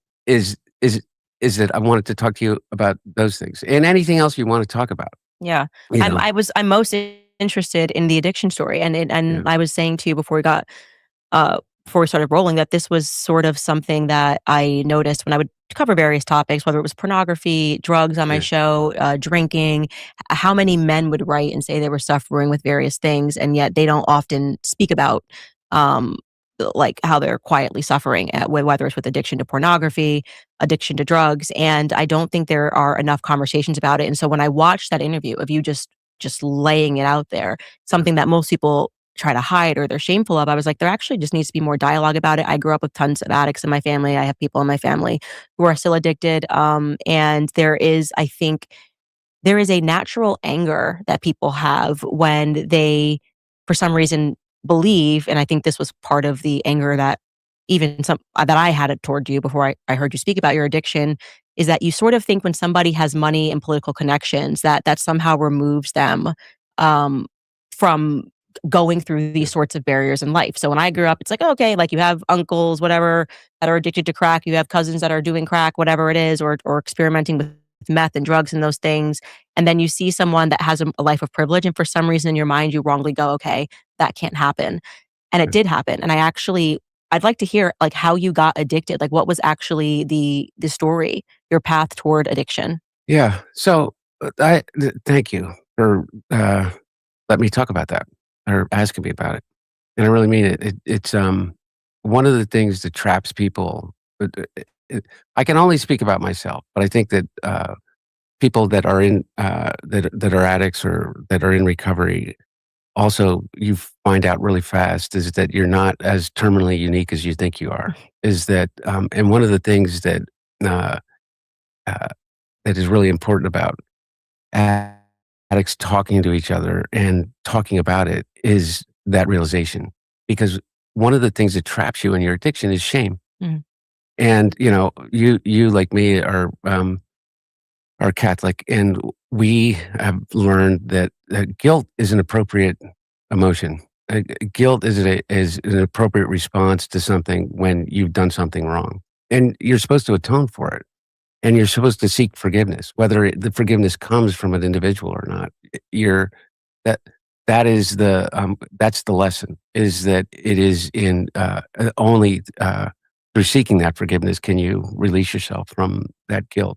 is that I wanted to talk to you about those things and anything else you want to talk about. Yeah. I'm most interested in the addiction story. And I was saying to you before we started rolling that this was sort of something that I noticed when I would cover various topics, whether it was pornography, drugs on my show, drinking, how many men would write and say they were suffering with various things, and yet they don't often speak about like how they're quietly suffering, whether it's with addiction to pornography, addiction to drugs. And I don't think there are enough conversations about it. And so when I watched that interview of you just laying it out there, something that most people try to hide or they're shameful of, I was like, there actually just needs to be more dialogue about it. I grew up with tons of addicts in my family. I have people in my family who are still addicted. And I think there is a natural anger that people have when they, for some reason, believe, and I think this was part of the anger that that I had it toward you before I heard you speak about your addiction, is that you sort of think when somebody has money and political connections, that somehow removes them from going through these sorts of barriers in life. So when I grew up, it's like, okay, like you have uncles, whatever, that are addicted to crack. You have cousins that are doing crack, whatever it is, or experimenting with meth and drugs and those things. And then you see someone that has a life of privilege, and for some reason in your mind, you wrongly go, okay, that can't happen. And it did happen. And I'd like to hear like how you got addicted. Like what was actually the story, your path toward addiction? Yeah. So thank you for letting me talk about that, or asking me about it. And I really mean it. It's one of the things that traps people. I can only speak about myself, but I think that people that are in that are addicts or that are in recovery, also you find out really fast is that you're not as terminally unique as you think you are. Is that and one of the things that is really important about addicts talking to each other and talking about it is that realization. Because one of the things that traps you in your addiction is shame. Mm. And you like me are Catholic, and we have learned that guilt is an appropriate emotion. Guilt is an appropriate response to something when you've done something wrong, and you're supposed to atone for it. And you're supposed to seek forgiveness, whether the forgiveness comes from an individual or not. That's the lesson, is that it is in only through seeking that forgiveness can you release yourself from that guilt.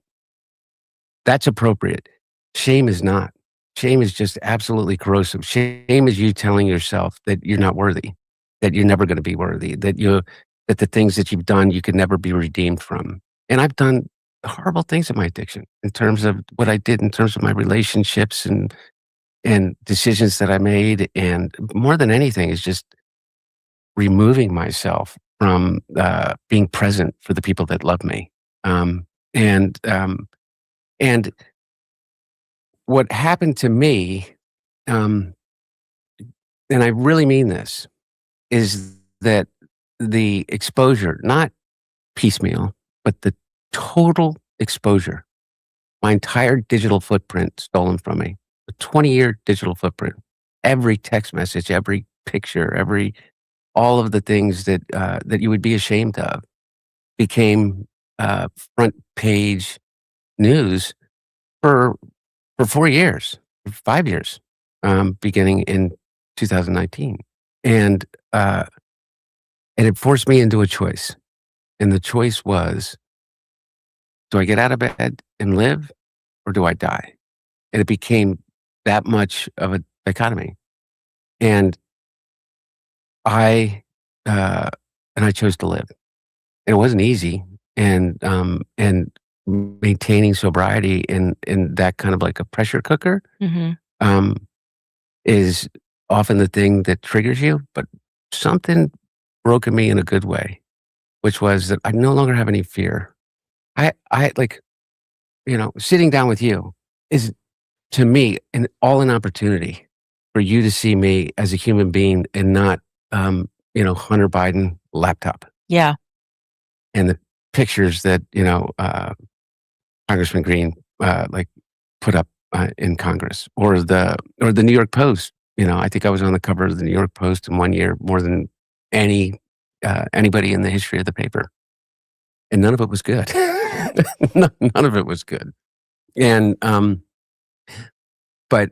That's appropriate. Shame is not. Shame is just absolutely corrosive. Shame is you telling yourself that you're not worthy, that you're never going to be worthy, that the things that you've done you can never be redeemed from. And I've done horrible things in my addiction in terms of what I did, in terms of my relationships and decisions that I made. And more than anything is just removing myself from being present for the people that love me. And what happened to me, and I really mean this, is that the exposure, not piecemeal, but the total exposure, my entire digital footprint stolen from me, a 20-year digital footprint, every text message, every picture, all of the things that that you would be ashamed of became front page news for 4 years, 5 years, beginning in 2019. And it forced me into a choice. And the choice was, do I get out of bed and live, or do I die? And it became that much of a dichotomy. And I chose to live. It wasn't easy. And maintaining sobriety in that kind of like a pressure cooker is often the thing that triggers you. But something broke in me in a good way, which was that I no longer have any fear. I like, sitting down with you is, to me, an opportunity for you to see me as a human being and not, Hunter Biden laptop. Yeah. And the pictures that, Congressman Green, put up in Congress, or the New York Post. I think I was on the cover of the New York Post in 1 year more than anybody in the history of the paper. And none of it was good. None of it was good. And, but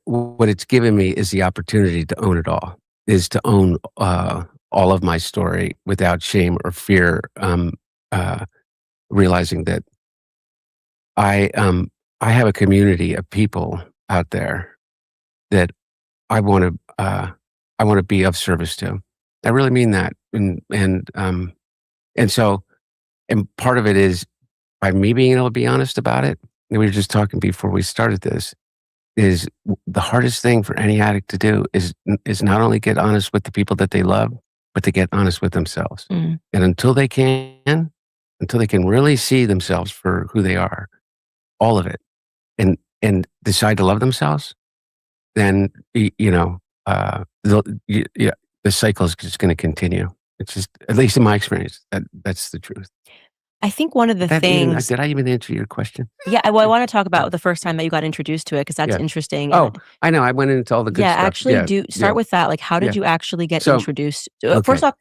what it's given me is the opportunity to own it all, is to own all of my story without shame or fear, realizing that I have a community of people out there that I want to be of service to. I really mean that. And so part of it is by me being able to be honest about it. And we were just talking before we started this, is the hardest thing for any addict to do is not only get honest with the people that they love, but to get honest with themselves. And until they can really see themselves for who they are, all of it, and decide to love themselves, then the cycle is just going to continue. It's just, at least in my experience, that's the truth. I think one of the things. Did I even answer your question? Yeah, well, I want to talk about the first time that you got introduced to it, because that's interesting. Oh, I know. I went into all the good stuff. Actually, start with that. Like, how did you actually get introduced? First off,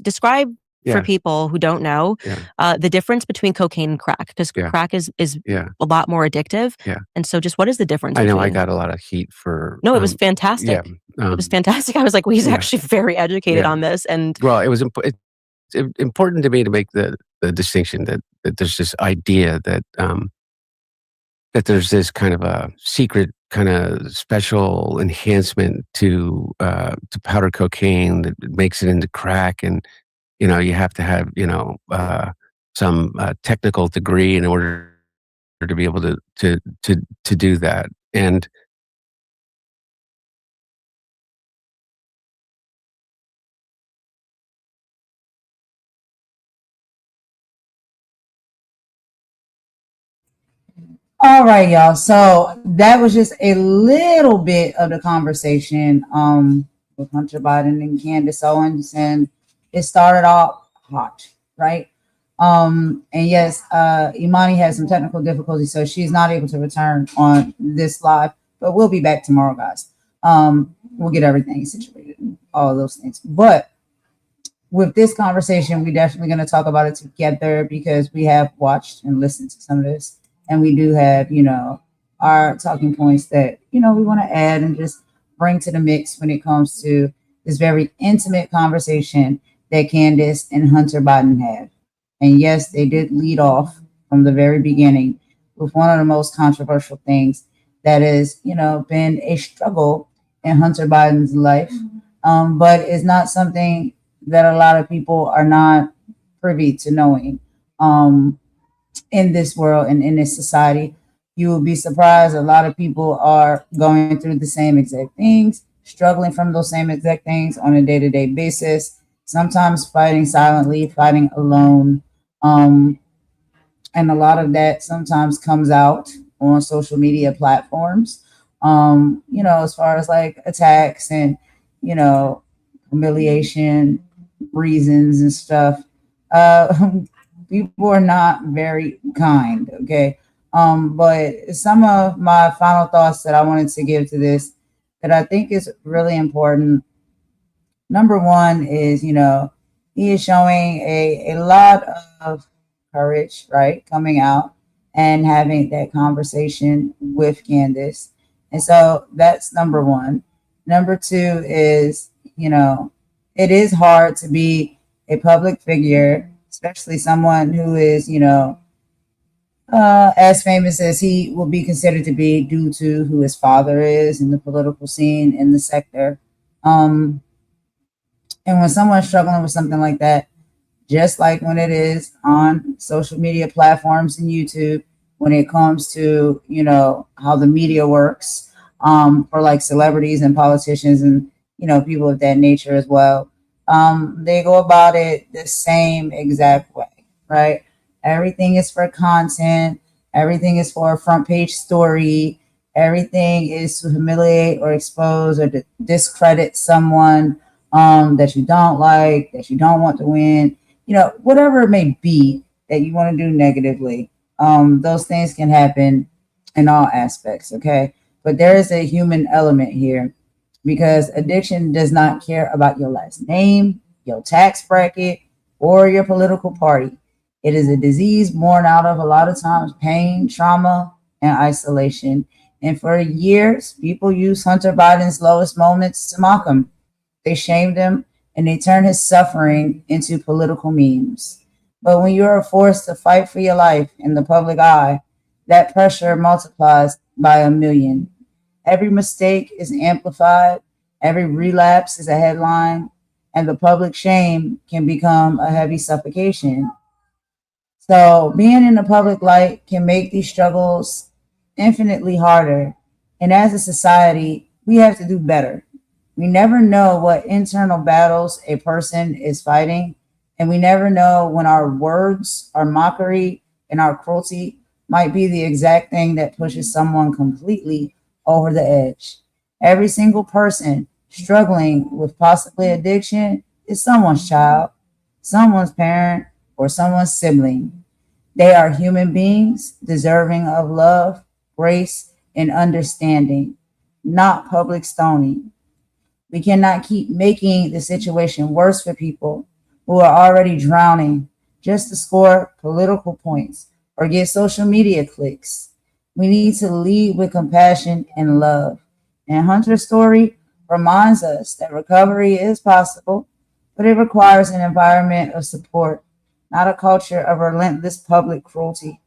describe for people who don't know the difference between cocaine and crack, because crack is a lot more addictive. Yeah. And so, just what is the difference? I know I got a lot of heat for. No, it was fantastic. It was fantastic. I was like, well, he's actually very educated on this, and well, it was important to me to make the distinction that there's this idea that that there's this kind of a secret kind of special enhancement to powder cocaine that makes it into crack, and you have to have some technical degree in order to be able to do that. And all right, y'all. So that was just a little bit of the conversation with Hunter Biden and Candace Owens, and it started off hot, right? And yes, Imani has some technical difficulties, so she's not able to return on this live, but we'll be back tomorrow, guys. We'll get everything situated, all of those things. But with this conversation, we're definitely going to talk about it together, because we have watched and listened to some of this. And we do have, our talking points that, we want to add and just bring to the mix when it comes to this very intimate conversation that Candace and Hunter Biden had. And yes, they did lead off from the very beginning with one of the most controversial things that has, been a struggle in Hunter Biden's life. But it's not something that a lot of people are not privy to knowing. In this world and in this society, you will be surprised. A lot of people are going through the same exact things, struggling from those same exact things on a day-to-day basis, sometimes fighting silently, fighting alone. And a lot of that sometimes comes out on social media platforms, as far as like attacks and, humiliation reasons and stuff. People are not very kind, okay? But some of my final thoughts that I wanted to give to this that I think is really important. Number one is, he is showing a lot of courage, right? Coming out and having that conversation with Candace. And so that's number one. Number two is, it is hard to be a public figure, especially someone who is, as famous as he will be considered to be due to who his father is in the political scene in the sector. And when someone's struggling with something like that, just like when it is on social media platforms and YouTube, when it comes to, how the media works, for like celebrities and politicians and, people of that nature as well, they go about it the same exact way, right? Everything is for content. Everything is for a front page story. Everything is to humiliate or expose or to discredit someone that you don't like, that you don't want to win, whatever it may be that you want to do negatively. Those things can happen in all aspects, okay? But there is a human element here because addiction does not care about your last name, your tax bracket, or your political party. It is a disease born out of a lot of times pain, trauma, and isolation. And for years, people used Hunter Biden's lowest moments to mock him. They shamed him and they turned his suffering into political memes. But when you are forced to fight for your life in the public eye, that pressure multiplies by a million. Every mistake is amplified. Every relapse is a headline. And the public shame can become a heavy suffocation. So being in the public light can make these struggles infinitely harder. And as a society, we have to do better. We never know what internal battles a person is fighting. And we never know when our words, our mockery, and our cruelty might be the exact thing that pushes someone completely over the edge. Every single person struggling with possibly addiction is someone's child, someone's parent, or someone's sibling. They are human beings deserving of love, grace, and understanding, not public stoning. We cannot keep making the situation worse for people who are already drowning just to score political points or get social media clicks. We need to lead with compassion and love. And Hunter's story reminds us that recovery is possible, but it requires an environment of support, not a culture of relentless public cruelty.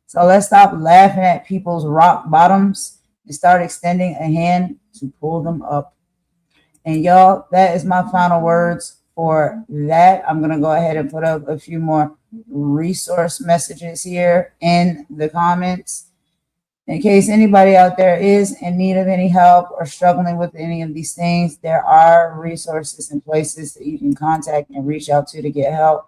So let's stop laughing at people's rock bottoms and start extending a hand to pull them up. And y'all, that is my final words for that. I'm going to go ahead and put up a few more resource messages here in the comments. In case anybody out there is in need of any help or struggling with any of these things, there are resources and places that you can contact and reach out to get help.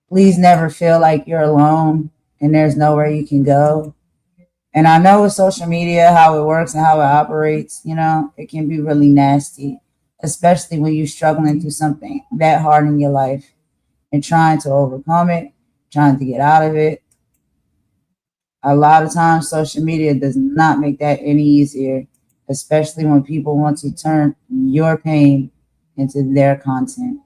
Please never feel like you're alone and there's nowhere you can go. And I know with social media, how it works and how it operates, it can be really nasty, especially when you're struggling through something that hard in your life and trying to overcome it, trying to get out of it. A lot of times, social media does not make that any easier, especially when people want to turn your pain into their content.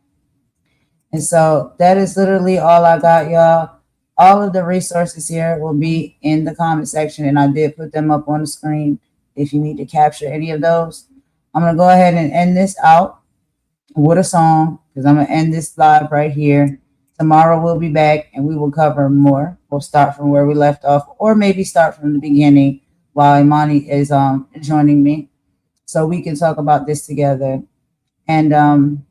And so that is literally all I got, y'all. All of the resources here will be in the comment section, and I did put them up on the screen if you need to capture any of those. I'm going to go ahead and end this out with a song because I'm going to end this live right here. Tomorrow we'll be back and we will cover more. We'll start from where we left off or maybe start from the beginning while Imani is joining me so we can talk about this together. And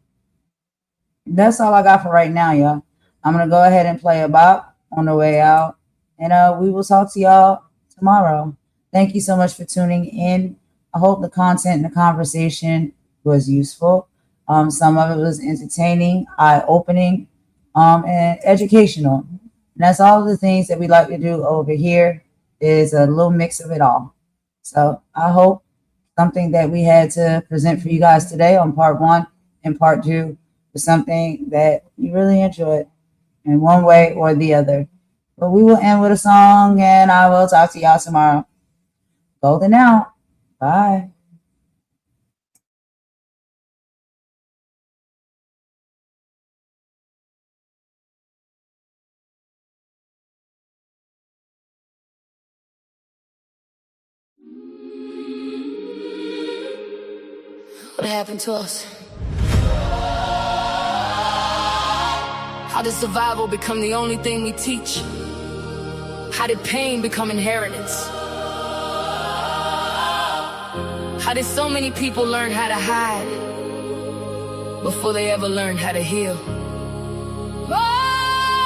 that's all I got for right now, y'all. I'm going to go ahead and play a bop on the way out, and we will talk to y'all tomorrow. Thank you so much for tuning in. I hope the content and the conversation was useful. Some of it was entertaining, eye-opening, and educational. And that's all of the things that we like to do over here is a little mix of it all. So I hope something that we had to present for you guys today on part 1 and part 2 was something that you really enjoyed in one way or the other. But we will end with a song, and I will talk to y'all tomorrow. Golden out. Bye. What happened to us? How did survival become the only thing we teach? How did pain become inheritance? How did so many people learn how to hide before they ever learned how to heal? Oh,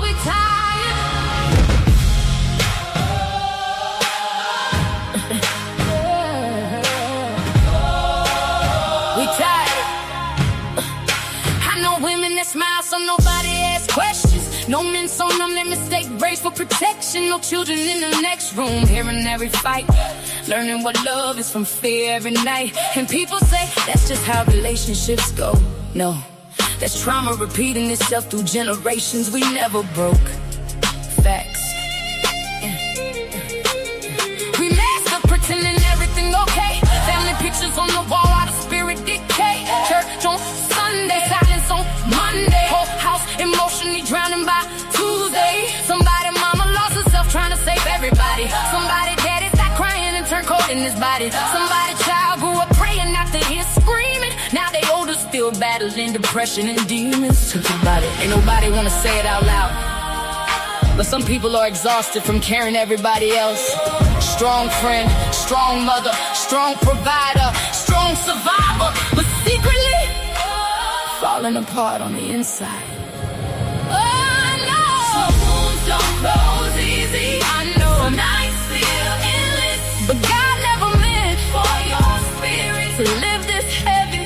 we're tired. We tired. I know women that smile so nobody asks questions. No men so numb they mistake race for protection. No children in the next room hearing every fight, learning what love is from fear every night. And people say that's just how relationships go. No, that's trauma repeating itself through generations. We never broke. Facts. We masked up pretending everything okay. Family pictures on the wall while the spirit decay. Church on Sunday, silence on Monday. Whole house emotionally drowning by Tuesday. Somebody mama lost herself trying to save everybody. Somebody daddy stopped crying and turned cold in his body. Somebody child grew up praying after his screaming. Now they older still battling depression and demons. Took your body. Ain't nobody wanna say it out loud, but some people are exhausted from carrying everybody else. Strong friend, strong mother, strong provider, strong survivor, but secretly falling apart on the inside. Oh, no. Some wounds don't close easy. I know. Some nights feel endless, but God never meant for your spirit to live this heavy.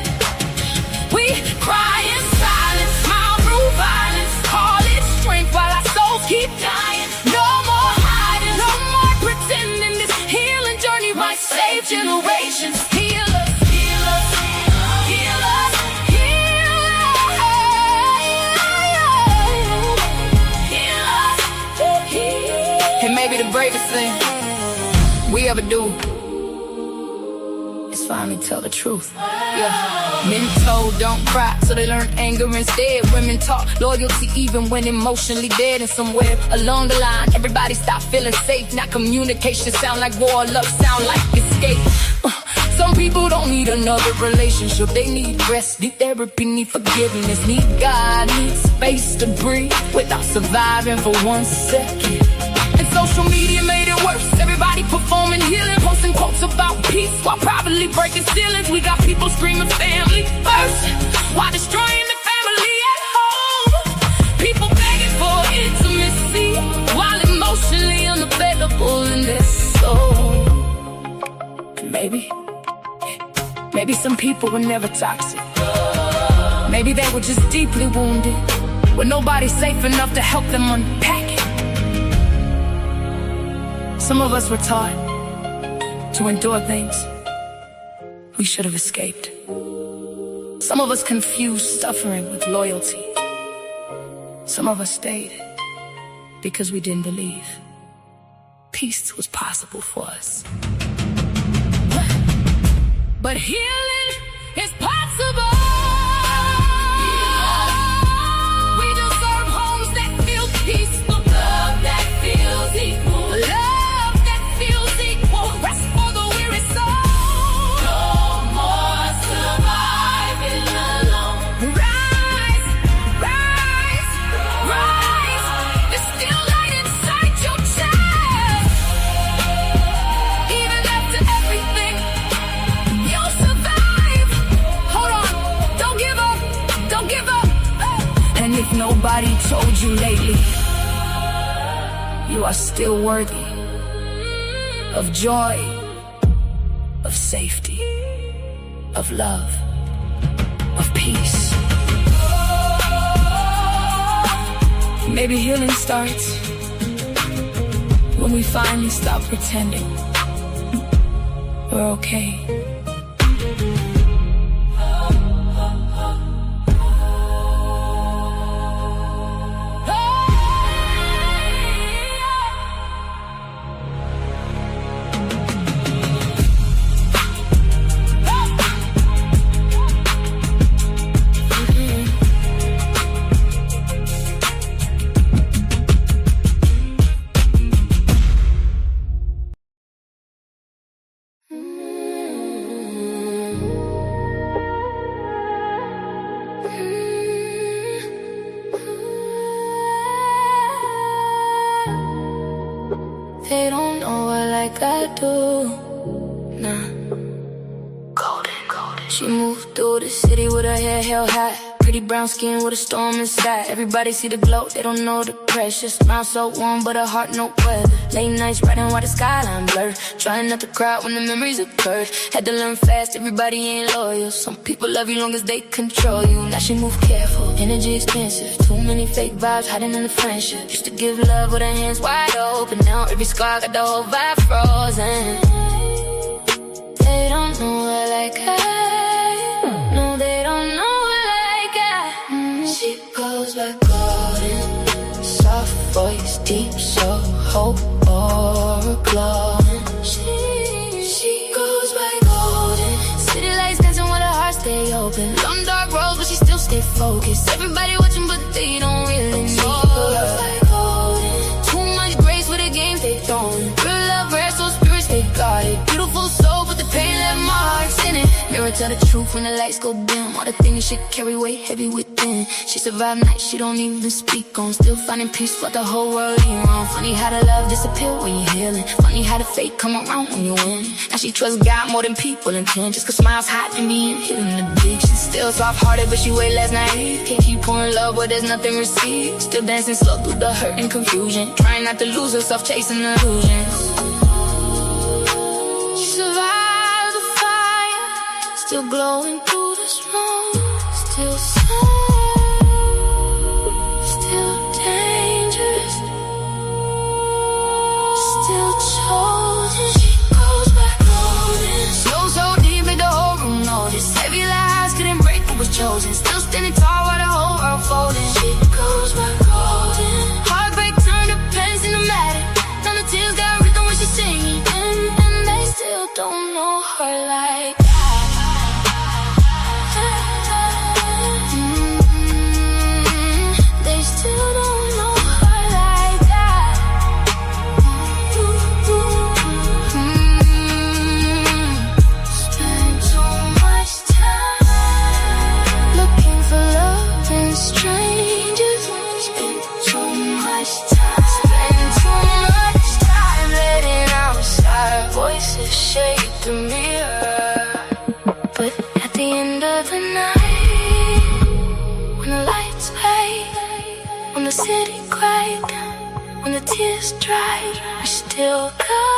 We cry in silence, smile through violence, call it strength while our souls keep dying. No more hiding, no more pretending. This healing journey might save generations. Heal us, heal us, heal us, heal us. And maybe the bravest thing we ever do is finally tell the truth. Yeah. Men told don't cry, so they learn anger instead. Women taught loyalty even when emotionally dead. And somewhere along the line, everybody stopped feeling safe. Now communication sound like war, love sound like escape. Some people don't need another relationship. They need rest, need therapy, need forgiveness, need God, need space to breathe without surviving for 1 second. And social media made it worse. Everybody performing healing, posting quotes about peace while privately breaking ceilings. We got people screaming family first while destroying the family at home. People begging for intimacy while emotionally unavailable in their soul. Maybe some people were never toxic. Maybe they were just deeply wounded, with nobody safe enough to help them unpack it. Some of us were taught to endure things we should have escaped. Some of us confused suffering with loyalty. Some of us stayed because we didn't believe peace was possible for us. But healing is possible. We deserve homes that feel peaceful, love that feels equal, love that feels equal, rest for the weary soul. No more surviving alone. Rise, rise, rise. There's still light inside your chest. Even after everything, you'll survive. Hold on, don't give up, don't give up. And if nobody told you lately, you are still worthy of joy, of safety, of love, of peace. Maybe healing starts when we finally stop pretending we're okay. They don't know her like I do. Nah. Golden. She moved through the city with her hair held high. Pretty brown skin with a storm inside. Everybody see the glow, they don't know the pressure. Smile so warm, but her heart no weather. Late nights riding while the skyline blur. Trying not to cry when the memories occurred. Had to learn fast, everybody ain't loyal. Some people love you long as they control you. Now she move careful, energy expensive. Too many fake vibes hiding in the friendship. Used to give love with her hands wide open. Now every scar got the whole vibe frozen. They don't know her like I. No, they don't know. She goes by golden, soft voice, deep soul, hope or glowing. She goes by golden. City lights dancing with her heart stay open. Long dark roads, but she still stay focused. Everybody watching, but they don't really know her. Too much grace with the games they throwing. Real love, rare, so spirits they guarded. Beautiful soul, but the pain left marks in it. Mirror tell the truth when the lights go dim. All the things she carry weight heavy within. She survived nights she don't even speak on. Still finding peace but the whole world ain't wrong. Funny how the love disappear when you're healing. Funny how the fate come around when you win. Now she trusts God more than people intend. Just cause smiles hot and being hidden the dig. She's still soft-hearted but she way less naive. Can't keep pouring love but there's nothing received. Still dancing slow through the hurt and confusion. Trying not to lose herself chasing illusions. She survived the fire. Still glowing through the storm. Still sad. Still dangerous. Still chosen. She goes back golden. Slow so deep made the whole room notice. Heavy lies couldn't break what was chosen. Still standing tall while the whole world folding. She goes back golden. Heartbreak turned to penance in the matter. Now the tears got rhythm when she's singing. And they still don't know her like that. They still don't know her like that. Spend so much time looking for love in strangers. Spend so much time. Spend so much time letting outside voices shake the mirror. But at the end of the night, when the lights fade, when the city quiet, when the tears dry, we still go.